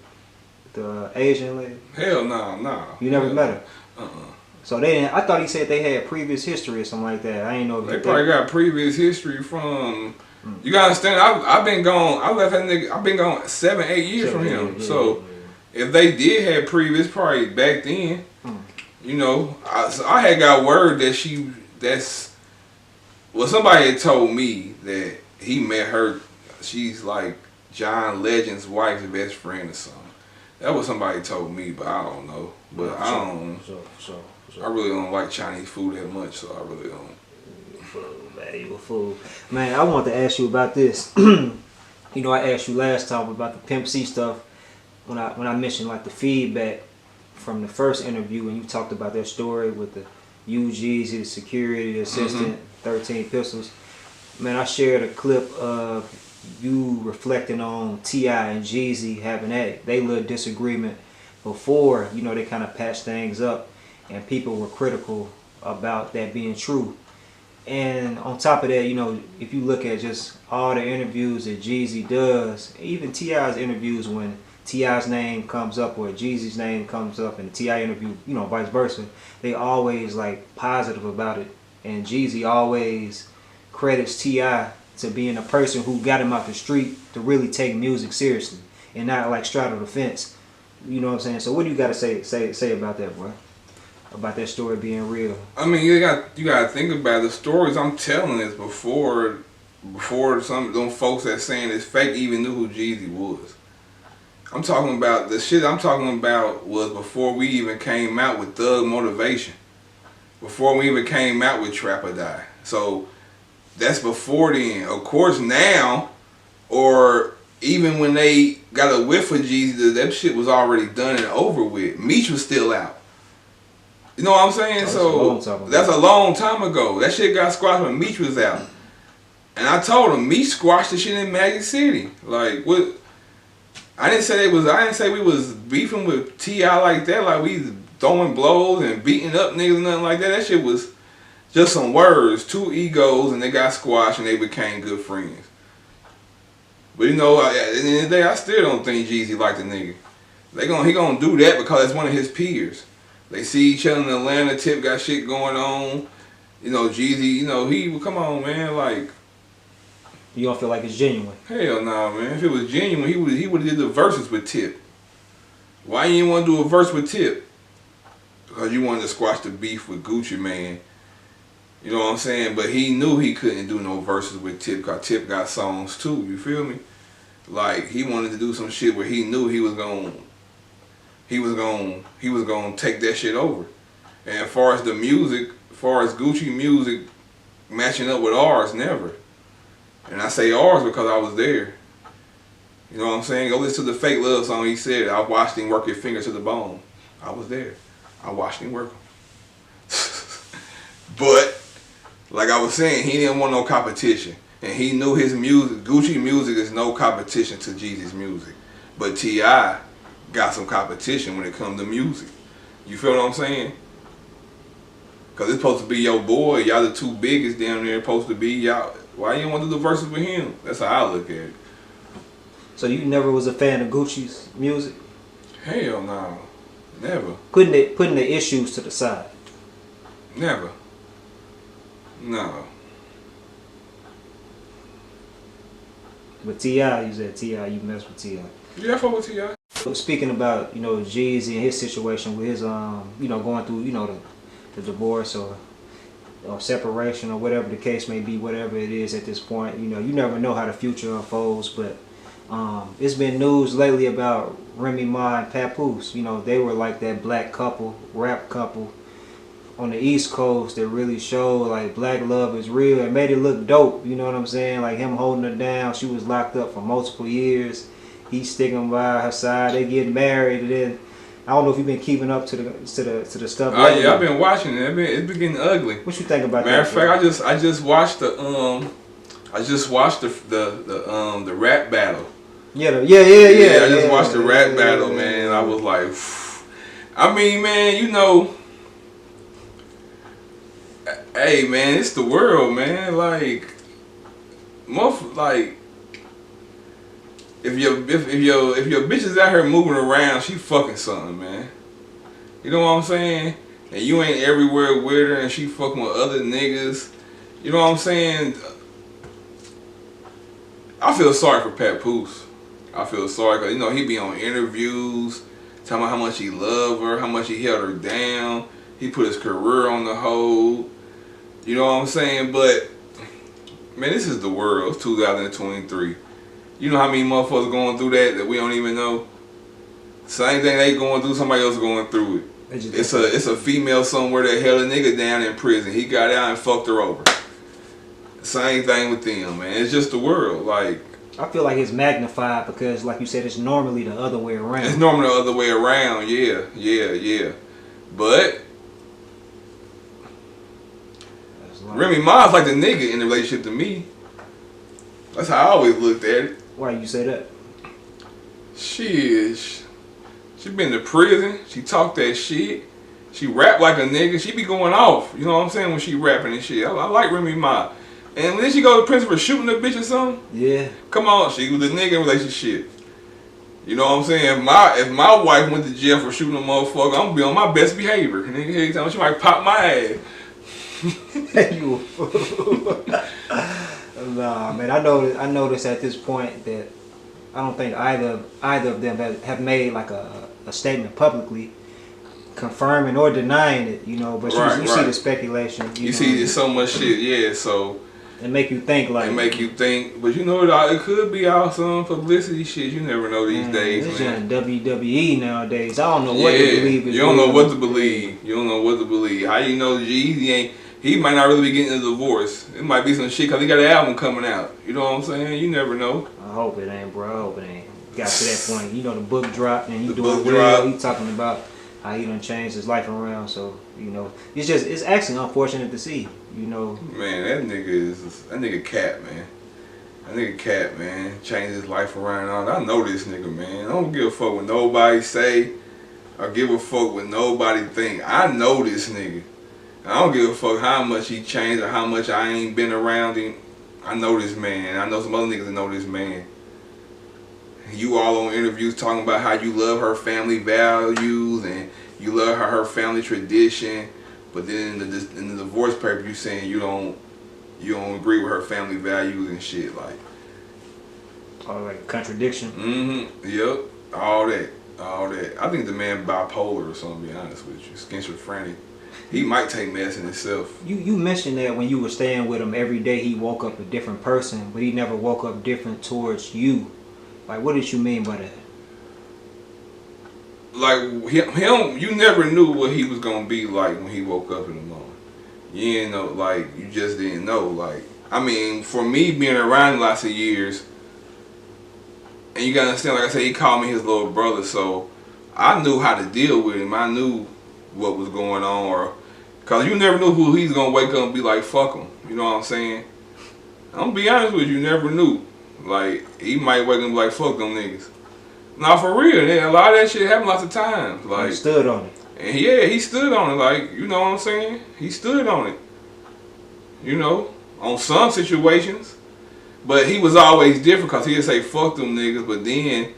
The Asian lady? Hell no. You never met her? Uh-uh. So I thought he said they had previous history or something like that. I ain't know. They probably got previous history from. You gotta understand. I've been gone. I left that nigga. I've been gone 7-8 years from him. Yeah, so if they did have previous, probably back then. You know, I had got word that somebody had told me that he met her. She's like John Legend's wife's best friend or something. That was somebody told me, but I don't know. But I don't. I really don't like Chinese food that much, so I really don't. You a fool. Man, I want to ask you about this. You know, I asked you last time about the Pimp C stuff when I mentioned like the feedback from the first interview when you talked about that story with the UGs, the security assistant, 13 pistols. Man, I shared a clip of you reflecting on T.I. and Jeezy having they little disagreement before, you know, they kind of patched things up. And people were critical about that being true. And on top of that, you know, if you look at just all the interviews that Jeezy does, even T.I.'s interviews when T.I.'s name comes up or Jeezy's name comes up in the T.I. interview, you know, vice versa, they always like positive about it. And Jeezy always credits T.I. to being a person who got him out the street to really take music seriously. and not like straddle the fence. You know what I'm saying? So what do you got to say about that, bro? About that story being real. I mean, you got to think about the stories I'm telling is before some of them folks that saying it's fake even knew who Jeezy was. I'm talking about the shit I'm talking about was before we even came out with Thug Motivation. Before we even came out with Trap or Die. So that's before then. Of course now, or even when they got a whiff of Jeezy, that shit was already done and over with. Meech was still out. You know what I'm saying? That's a long time ago. That shit got squashed when Meech was out. And I told him Meech squashed the shit in Magic City. Like what? I didn't say we was beefing with T.I. like that. Like we throwing blows and beating up niggas and nothing like that. That shit was just some words, two egos, and they got squashed and they became good friends. But you know, at the end of the day, I still don't think Jeezy like the nigga. He gonna do that because it's one of his peers. They see each other in Atlanta. Tip got shit going on. You know, Jeezy. You know, come on, man. Like, you don't feel like it's genuine? Hell nah, man. If it was genuine, he would have did the verses with Tip. Why you didn't want to do a verse with Tip? Because you wanted to squash the beef with Gucci Mane. You know what I'm saying? But he knew he couldn't do no verses with Tip because Tip got songs too. You feel me? Like he wanted to do some shit where he knew he was gonna take that shit over. And as far as the music, as far as Gucci music matching up with ours, never. And I say ours because I was there. You know what I'm saying? Go listen to the Fake Love song. He said, I watched him work his finger to the bone. I was there. I watched him work. But, like I was saying, he didn't want no competition. And he knew his music, Gucci music is no competition to Jeezy's music. But T.I. got some competition when it comes to music. You feel what I'm saying? Because it's supposed to be your boy. Y'all the two biggest down there supposed to be. Y'all. Why you don't want to do the verses with him? That's how I look at it. So you never was a fan of Gucci's music? Hell no. Never. Putting the issues to the side? Never. No. But T.I., you said T.I., you messed with T.I. Yeah, I fuck with T.I. Speaking about, you know, Jeezy and his situation with his, you know, going through, you know, the divorce or separation or whatever the case may be, whatever it is at this point, you know, you never know how the future unfolds, but it's been news lately about Remy Ma and Papoose. You know, they were like that black couple, rap couple on the East Coast that really showed like black love is real and made it look dope, you know what I'm saying? Like him holding her down, she was locked up for multiple years, he's sticking by her side, they get married, and then I don't know if you've been keeping up to the stuff. Oh yeah, I've been watching it. It's been getting ugly. What you think about that? Matter of fact, I just watched the rap battle. Yeah. I just watched the rap battle, man. And I was like, I mean, man, you know, hey, man, it's the world, man. Like, if your bitch is out here moving around, she fucking something, man. You know what I'm saying? And you ain't everywhere with her, and she fucking with other niggas. You know what I'm saying? I feel sorry for Papoose. I feel sorry because, you know, he be on interviews talking about how much he loved her, how much he held her down. He put his career on the hold. You know what I'm saying? But, man, this is the world. It's 2023. You know how many motherfuckers going through that we don't even know? Same thing they going through, somebody else going through it. It's a female somewhere that held a nigga down in prison. He got out and fucked her over. Same thing with them, man. It's just the world. Like, I feel like it's magnified because, like you said, it's normally the other way around. It's normally the other way around, yeah. But Remy Ma's like the nigga in the relationship to me. That's how I always looked at it. Why you say that? She been to prison. She talk that shit. She rap like a nigga. She be going off. You know what I'm saying? When she rapping and shit. I like Remy Ma. And then she go to prison for shooting a bitch or something. Yeah. Come on, she was a nigga relationship. You know what I'm saying? If my wife went to jail for shooting a motherfucker, I'm gonna be on my best behavior. And then every time she might pop my ass. Nah, man. I noticed at this point that I don't think either of them have made like a statement publicly confirming or denying it, you know. But you see the speculation. You see, there's so much shit, yeah. So it make you think like. It make you think, but you know, it could be all some publicity shit. You never know these days, it's man. WWE nowadays. I don't know what to believe. You don't know what to believe. You don't know what to believe. How you know Jeezy ain't? He might not really be getting a divorce. It might be some shit because he got an album coming out. You know what I'm saying? You never know. I hope it ain't, bro. I hope it ain't. Got to that point. You know, the book dropped and he doing well. He talking about how he done changed his life around. So, you know, it's actually unfortunate to see, you know. Man, that nigga cat, man. That nigga cat, man. Changed his life around. I know this nigga, man. I don't give a fuck what nobody say or give a fuck what nobody think. I know this nigga. I don't give a fuck how much he changed or how much I ain't been around him. I know this man. I know some other niggas that know this man. You all on interviews talking about how you love her family values and you love her family tradition, but then in the divorce paper you saying you don't agree with her family values and shit like. Oh, like contradiction. Mm-hmm. Yep. All that. I think the man bipolar or something. To be honest with you, schizophrenic. He might take medicine himself. You mentioned that when you were staying with him every day, he woke up a different person, but he never woke up different towards you. Like, what did you mean by that? Like him, you never knew what he was gonna be like when he woke up in the morning. You didn't know, like you just didn't know. Like, I mean, for me being around lots of years, and you gotta understand, like I said, he called me his little brother, so I knew how to deal with him. I knew what was going on, or cause you never knew who he's gonna wake up and be like, fuck him. You know what I'm saying? I'm gonna be honest with you, never knew. Like, he might wake up and be like, fuck them niggas. Nah, for real, a lot of that shit happened lots of times. Like, he stood on it. And yeah, he stood on it. Like, you know what I'm saying? He stood on it. You know, on some situations. But he was always different because he'd say, fuck them niggas, but then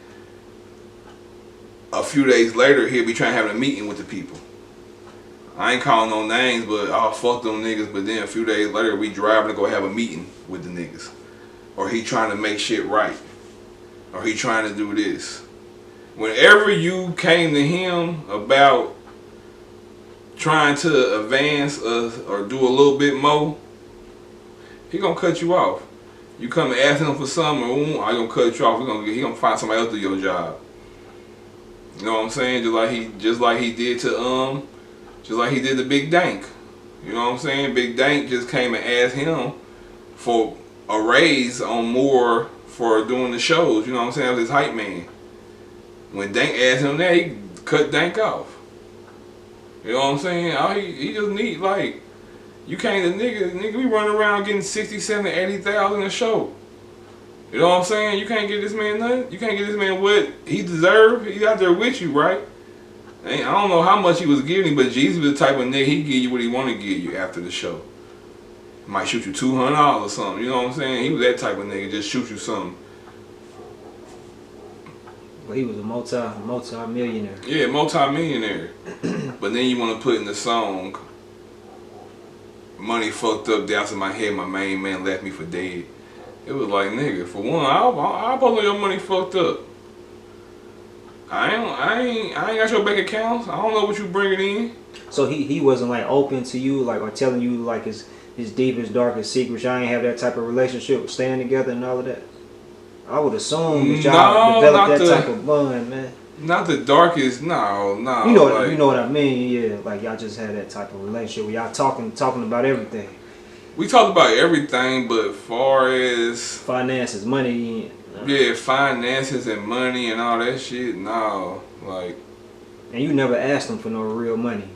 a few days later, he'll be trying to have a meeting with the people. I ain't calling no names, but oh, fuck them niggas. But then a few days later, we driving to go have a meeting with the niggas. Or he trying to make shit right. Or he trying to do this. Whenever you came to him about trying to advance or do a little bit more, he gonna cut you off. You come and ask him for something, I gonna cut you off. He gonna find somebody else to do your job. You know what I'm saying? Just like he did the Big Dank. You know what I'm saying? Big Dank just came and asked him for a raise on more for doing the shows. You know what I'm saying? That was his hype man. When Dank asked him that, he cut Dank off. You know what I'm saying? He just need, like, you can't, the nigga, we running around getting 60, 70, 80,000 a show. You know what I'm saying? You can't get this man nothing. You can't get this man what he deserve. He out there with you, right? I don't know how much he was giving, but Jeezy was the type of nigga, he give you what he want to give you after the show. He might shoot you $200 or something. You know what I'm saying? He was that type of nigga, just shoot you something. Well, he was a multi-millionaire. Yeah, multi-millionaire. But then you want to put in the song, money fucked up down to my head, my main man left me for dead. It was like, nigga, for one, I'll post your money fucked up. I ain't got your bank accounts. I don't know what you bringing in. So he wasn't like open to you, like, or telling you like his deepest, darkest secrets. Y'all ain't have that type of relationship with staying together and all of that. I would assume that y'all developed that type of bond, man. Not the darkest, no. You know what I mean, yeah. Like y'all just had that type of relationship where y'all talking about everything. We talked about everything, but far as finances, money. Yeah, finances and money and all that shit, no. Like. And you never asked him for no real money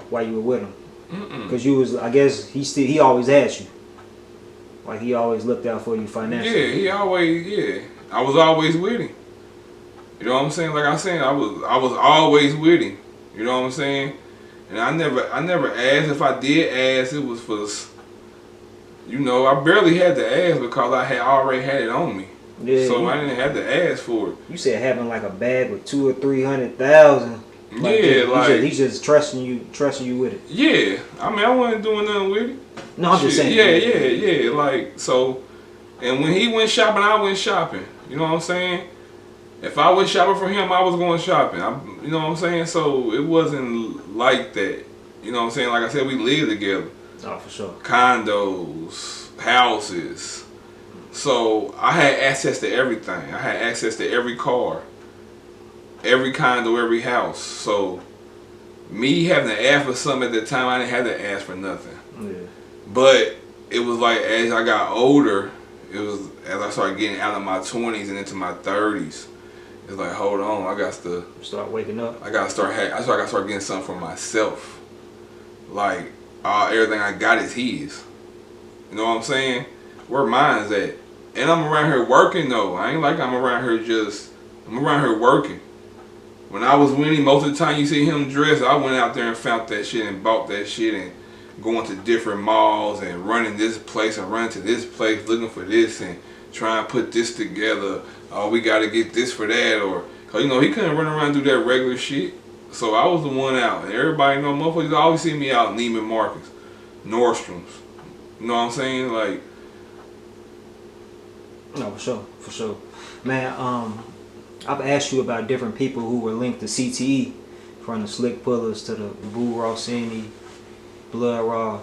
while you were with him. Because you was, I guess he always asked you. Like he always looked out for you financially. Yeah, I was always with him. You know what I'm saying? Like I said, I was always with him. You know what I'm saying? And I never asked. If I did ask, it was for, you know, I barely had to ask because I had already had it on me. Yeah, so I didn't have to ask for it. You said having like a bag with 200,000 or 300,000. Like yeah, he's just trusting you with it. Yeah, I mean I wasn't doing nothing with it. No, I'm just saying. Yeah. Like so, and when he went shopping, I went shopping. You know what I'm saying? If I was shopping for him, I was going shopping. You know what I'm saying? So it wasn't like that. You know what I'm saying? Like I said, we lived together. Oh, for sure. Condos, houses. So I had access to everything. I had access to every car, every condo, every house. So me having to ask for something at the time, I didn't have to ask for nothing. Yeah. But it was like as I got older, it was as I started getting out of my 20s and into my 30s. It's like, hold on, I got to start waking up. I gotta start getting something for myself. Like everything I got is his. You know what I'm saying? Where mine's at. And I'm around here working though. I ain't like I'm around here working. When I was winning, most of the time you see him dressed, I went out there and found that shit and bought that shit and going to different malls and running this place and running to this place looking for this and trying to put this together. Oh, we gotta get this for that, or cause you know he couldn't run around and do that regular shit. So I was the one out, and everybody know motherfuckers always see me out Neiman Marcus, Nordstrom's. You know what I'm saying? Like, no, for sure, man. I've asked you about different people who were linked to CTE, from the Slick Pullers to the Boo Rossini, Blood Raw,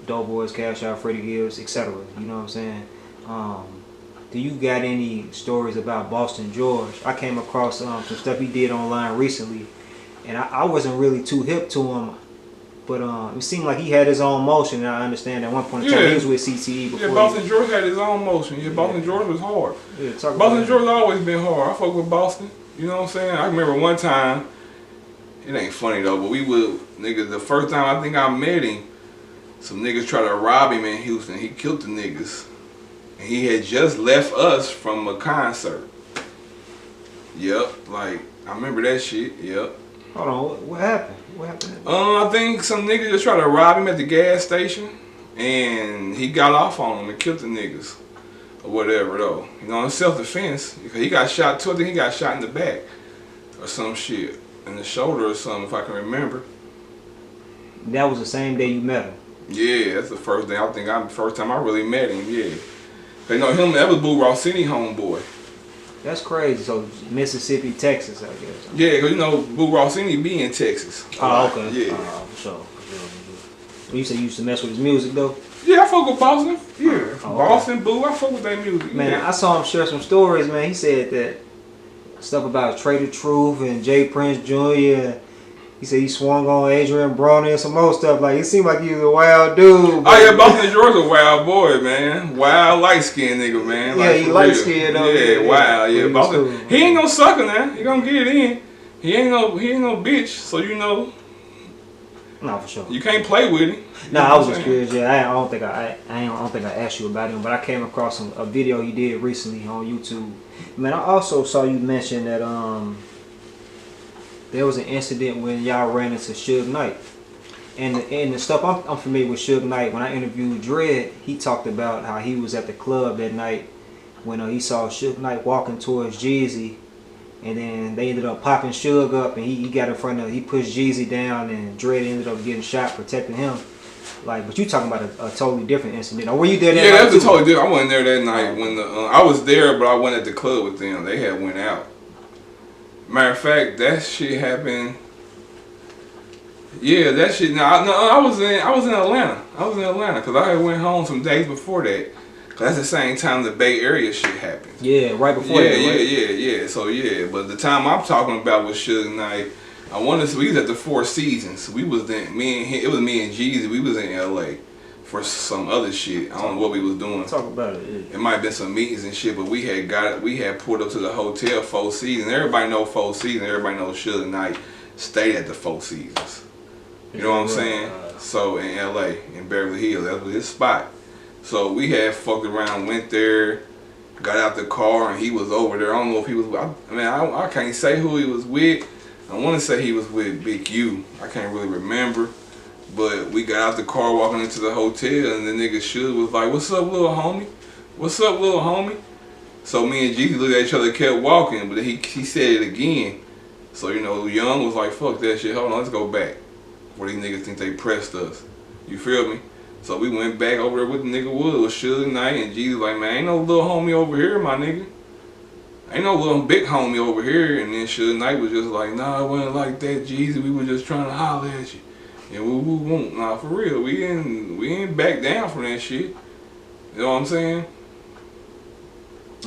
Doughboys, Cash Out, Freddie Gibbs, etc. You know what I'm saying? Do you got any stories about Boston George? I came across some stuff he did online recently, and I wasn't really too hip to him, but it seemed like he had his own motion, and I understand at one point in time he was with CTE before. Yeah, Boston George had his own motion. Yeah, Boston George was hard. Yeah, Boston George always been hard. I fuck with Boston. You know what I'm saying? I remember one time, it ain't funny though, but the first time I think I met him, some niggas tried to rob him in Houston. He killed the niggas. And he had just left us from a concert. Yep, like, I remember that shit, yep. Hold on, what happened? What happened? I think some niggas just tried to rob him at the gas station, and he got off on them and killed the niggas. Or whatever, though. You know, in self-defense, because he got shot too. I think he got shot in the back. Or some shit. In the shoulder or something, if I can remember. That was the same day you met him? Yeah, that's the first day. First time I really met him, yeah. You know him, that was Boo Rossini homeboy. That's crazy. So Mississippi, Texas, I guess. Yeah, because you know Boo Rossini be in Texas. Oh, okay. Yeah. For sure. You said you used to mess with his music though? Yeah, I fuck with Boston. Yeah, okay. Boston, Boo, I fuck with that music. Man, yeah. I saw him share some stories, man. He said that stuff about Trader Truth and Jay Prince Jr. He said he swung on Adrian Bronner and some more stuff. Like, it seemed like he was a wild dude. Oh yeah, Boston George a wild boy, man. Wild light-skinned nigga, man. Yeah, he light-skinned though. Yeah, wild. Yeah, Boston. Cool. He ain't no sucker now. He gonna get it in. He ain't no bitch. So you know. No, for sure. You can't play with him. No, I was just curious. Yeah, I don't think I asked you about him, but I came across a video he did recently on YouTube. Man, I also saw you mention that there was an incident when y'all ran into Suge Knight, and the stuff I'm familiar with Suge Knight. When I interviewed Dredd, he talked about how he was at the club that night when he saw Suge Knight walking towards Jeezy. And then they ended up popping Suge up, and he got in front of, he pushed Jeezy down, and Dredd ended up getting shot protecting him. Like, but you talking about a totally different incident. Or were you there that night? Yeah, that's a totally different. I wasn't there that night when I was there, but I went at the club with them. They had went out. Matter of fact, that shit happened. Yeah, that shit. No, I was in Atlanta. I was in Atlanta because I had went home some days before that. That's the same time the Bay Area shit happened. Yeah, right before that. Right? Yeah. So yeah, but the time I'm talking about was Suge Knight. We was at the Four Seasons. We was then it was me and Jeezy. We was in LA for some other shit. I don't know what we was doing. Talk about it. Yeah. It might have been some meetings and shit, but we had pulled up to the hotel Four Seasons. Everybody know Four Seasons. Everybody knows Suge Knight stayed at the Four Seasons. You know what I'm saying? So in LA, in Beverly Hills, that was his spot. So we had fucked around, went there, got out the car, and he was over there. I don't know if he was. I can't say who he was with. I want to say he was with Big U. I can't really remember. But we got out the car, walking into the hotel, and the nigga Suge was like, "What's up, little homie? What's up, little homie?" So me and Jeezy looked at each other, kept walking, but he said it again. So you know, Young was like, "Fuck that shit. Hold on, let's go back." Where these niggas think they pressed us. You feel me? So we went back over there with the nigga Wood, with Suge Knight, and Jeezy like, "Man, ain't no little homie over here, my nigga. ain't no little big homie over here. And then Suge Knight was just like, nah, it wasn't like that, Jeezy. We were just trying to holler at you. And we won't. Nah, for real, we ain't back down from that shit. You know what I'm saying?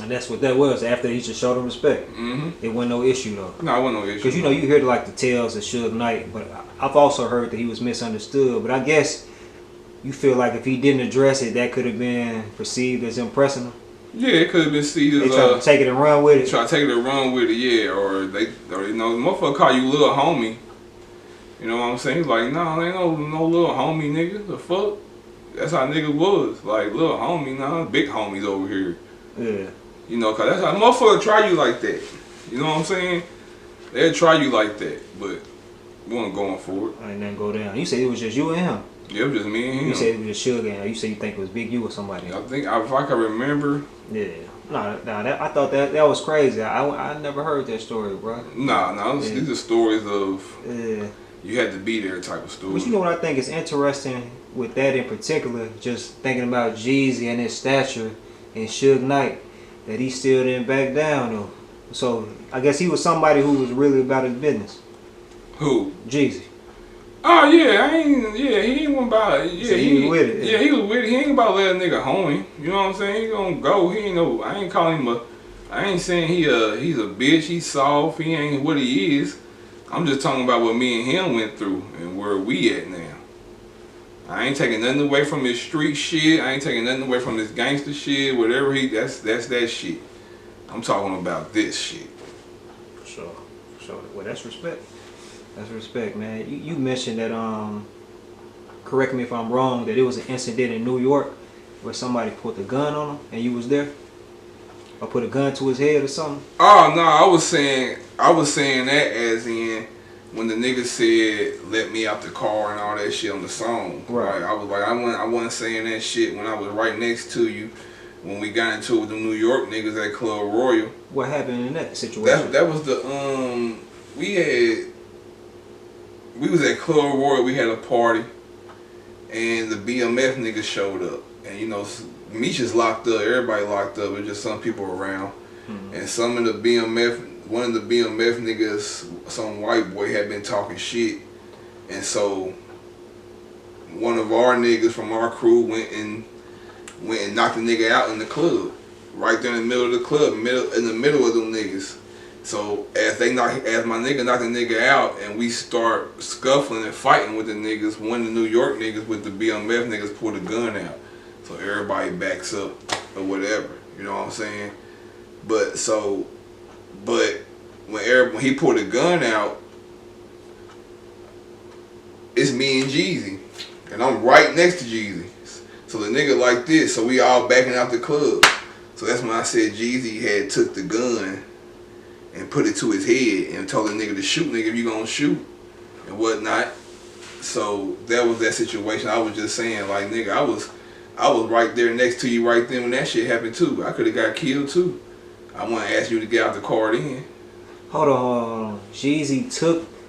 And that's what that was. After he just showed him respect, it wasn't no issue though. No, it wasn't no issue. Because you know you hear like the tales of Suge Knight, but I've also heard that he was misunderstood. But I guess you feel like if he didn't address it, that could have been perceived as impressing him. Yeah, it could have been seen as they try to take it and run with it. Try to take it and run with it, yeah. Or you know, the motherfucker call you little homie. You know what I'm saying? He's like, nah, ain't no little homie, nigga. The fuck? That's how nigga was. Like, little homie, nah, big homies over here. Yeah. You know, cause that's how the motherfucker try you like that. You know what I'm saying? They'll try you like that, but we wasn't going for it. I ain't nothing go down. You said it was just you and him. Yeah, it was just me and him. You said it was just Suge and him. You said you think it was Big U or somebody. I think, if I can remember. Yeah. Nah, I thought that was crazy. I never heard that story, bro. Nah, these are stories of yeah. You had to be there type of story. But you know what I think is interesting with that in particular, just thinking about Jeezy and his stature and Suge Knight, that he still didn't back down though. So I guess he was somebody who was really about his business. Who? Jeezy. Oh yeah, he ain't one about it. Yeah, so he was with it. Yeah, he was with it. He ain't about to let a nigga homie. You know what I'm saying? He gonna go. He ain't no. I ain't calling him I ain't saying he's a bitch. He's soft. He ain't what he is. I'm just talking about what me and him went through and where we at now. I ain't taking nothing away from his street shit. I ain't taking nothing away from his gangster shit. Whatever that's that shit. I'm talking about this shit. For sure. Well, that's respect. That's respect, man. You mentioned that, correct me if I'm wrong, that it was an incident in New York where somebody put a gun on him and you was there? Or put a gun to his head or something? Oh, no, I was saying that as in when the nigga said, let me out the car and all that shit on the song. Right. Like, I was like, I wasn't saying that shit when I was right next to you when we got into it with the New York niggas at Club Royal. What happened in that situation? That was the, we was at Club Royal, we had a party, and the BMF niggas showed up. And you know, Misha's locked up, everybody locked up, there's just some people around. Mm-hmm. And some of the BMF, one of the BMF niggas, some white boy had been talking shit. And so, one of our niggas from our crew went and knocked the nigga out in the club. Right there in the middle of the club, in the middle of them niggas. So as my nigga knocked the nigga out and we start scuffling and fighting with the niggas, one of the New York niggas with the BMF niggas pulled a gun out. So everybody backs up or whatever. You know what I'm saying? But when he pulled the gun out, it's me and Jeezy. And I'm right next to Jeezy. So the nigga like this, so we all backing out the club. So that's when I said Jeezy had took the gun and put it to his head and told the nigga to shoot, nigga, if you gonna shoot and whatnot. So that was that situation. I was just saying, like, nigga, I was right there next to you right then when that shit happened too. I could have got killed too. I want to ask you to get out the car then. Hold on. Jeezy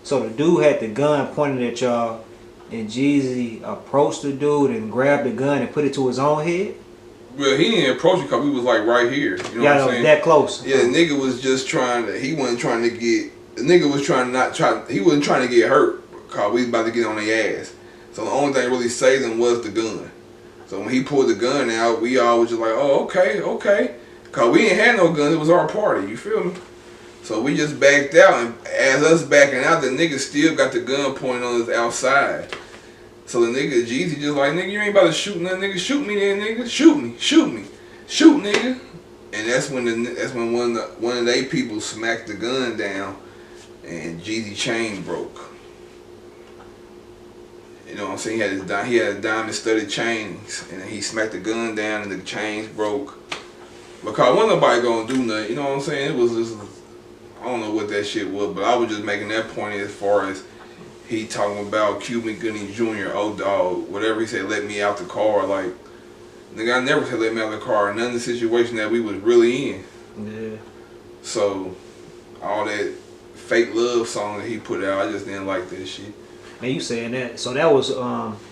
so the dude had the gun pointed at y'all, and Jeezy approached the dude and grabbed the gun and put it to his own head? Well, he didn't approach it because we was like right here. You know what I'm saying? That close. Yeah, the nigga was just he wasn't trying to get, the nigga was he wasn't trying to get hurt because we was about to get on their ass. So the only thing really saved him was the gun. So when he pulled the gun out, we all was just like, oh, okay. Because we ain't had no guns, it was our party, you feel me? So we just backed out, and as us backing out, the nigga still got the gun pointed on us outside. So the nigga, Jeezy, just like, nigga, you ain't about to shoot nothing, nigga. Shoot me then, nigga. Shoot me. Shoot, nigga. And that's when one of they people smacked the gun down, and Jeezy chain broke. You know what I'm saying? He had a diamond-studded chains, and he smacked the gun down, and the chains broke. Because wasn't nobody gonna do nothing. You know what I'm saying? It was just, I don't know what that shit was, but I was just making that point as far as he talking about Cuban Gooding Jr., oh dog, whatever he said, let me out the car. Like, nigga, I never said let me out the car. None of the situation that we was really in. Yeah. So, all that fake love song that he put out, I just didn't like that shit. And you saying that? So that was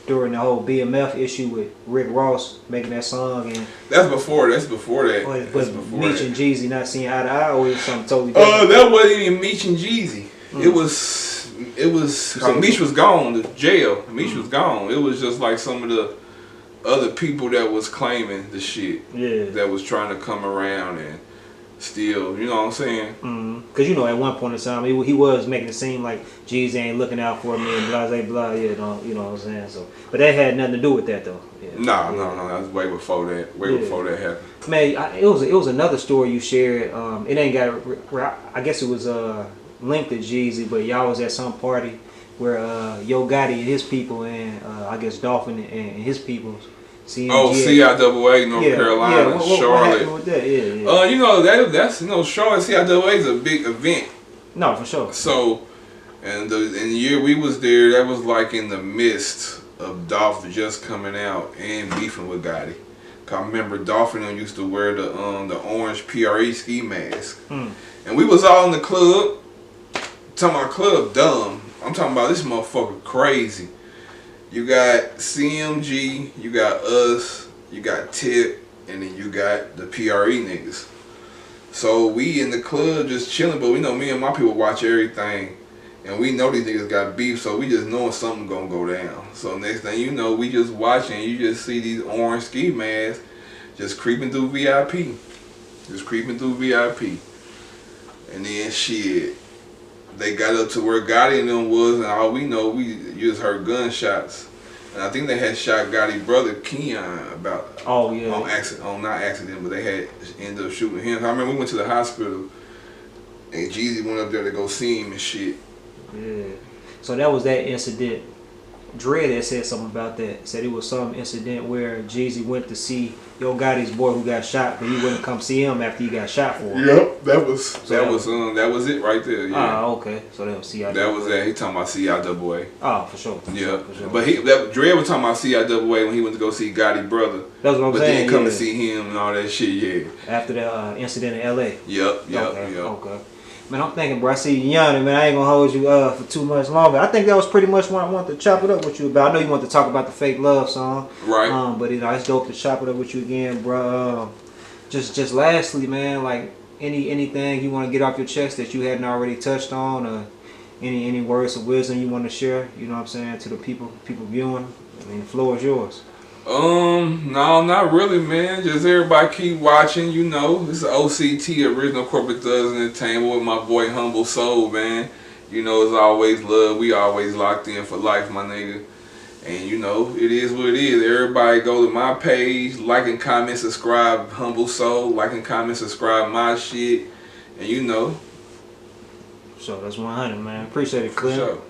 during the whole BMF issue with Rick Ross making that song, and That's before that. but Meech and Jeezy not seeing eye to eye, or was something totally Oh, different? that wasn't even Meech and Jeezy. It was Meech was gone to jail. Meech was gone. It was just like some of the other people that was claiming the shit. Yeah. That was trying to come around and still, you know what I'm saying? Because you know, at one point in time, he was making it seem like Jeezy ain't looking out for me and blah blah blah. Yeah, you know what I'm saying. So, but that had nothing to do with that though. Yeah. No, that was way before that. Before that happened. Man, it was another story you shared. It ain't got. I guess it was linked to Jeezy, but y'all was at some party where Yo Gotti and his people and I guess Dolphin and his people. CIAA, North Carolina, what Charlotte. happened with that? Yeah. You know that's Charlotte CIAA is a big event. No, for sure. So, and the year we was there, that was like in the midst of Dolph just coming out and beefing with Gotti. Cause I remember Dolphin used to wear the orange PRE ski mask, and we was all in the club. Talking about club dumb. I'm talking about this motherfucker crazy. You got CMG, you got us, you got Tip, and then you got the PRE niggas. So we in the club just chilling, but we know me and my people watch everything. And we know these niggas got beef, so we just knowing something gonna go down. So next thing you know, we just watching, you just see these orange ski masks just creeping through VIP. Just creeping through VIP. And then shit, they got up to where Gotti and them was, and all we know, we just heard gunshots. And I think they had shot Gotti's brother Keon about on accident, not accident, but they had ended up shooting him. I remember we went to the hospital, and Jeezy went up there to go see him and shit. Yeah. So that was that incident. Dread had said something about that. Said it was some incident where Jeezy went to see Yo Gotti's boy who got shot, but he wouldn't come see him after he got shot for him. Yep, that was it right there. Yeah. Oh, okay. So that was CIAA. That was that. He talking about CIAA. Oh, for sure. Yeah, for sure. But Dread was talking about CIAA when he went to go see Gotti's brother. That's what I'm saying. But then come to see him and all that shit. Yeah. After the incident in LA. Yep. Okay. Man, I'm thinking, bro, I see you yawning, man. I ain't gonna hold you for too much longer. I think that was pretty much what I wanted to chop it up with you about. I know you want to talk about the Fake Love song. Right. But it's dope to chop it up with you again, bro. Just lastly, man, like anything you want to get off your chest that you hadn't already touched on, or any words of wisdom you want to share, you know what I'm saying, to the people viewing. I mean, the floor is yours. No, not really, man. Just everybody keep watching, you know. This is OCT, Original Corporate Thugs Entertainment, with my boy AHumbleSoul, man. You know, it's always love. We always locked in for life, my nigga. And you know, it is what it is. Everybody go to my page, like and comment, subscribe, AHumbleSoul, like and comment, subscribe my shit. And you know. So that's 100, man. Appreciate it, Clem. For sure.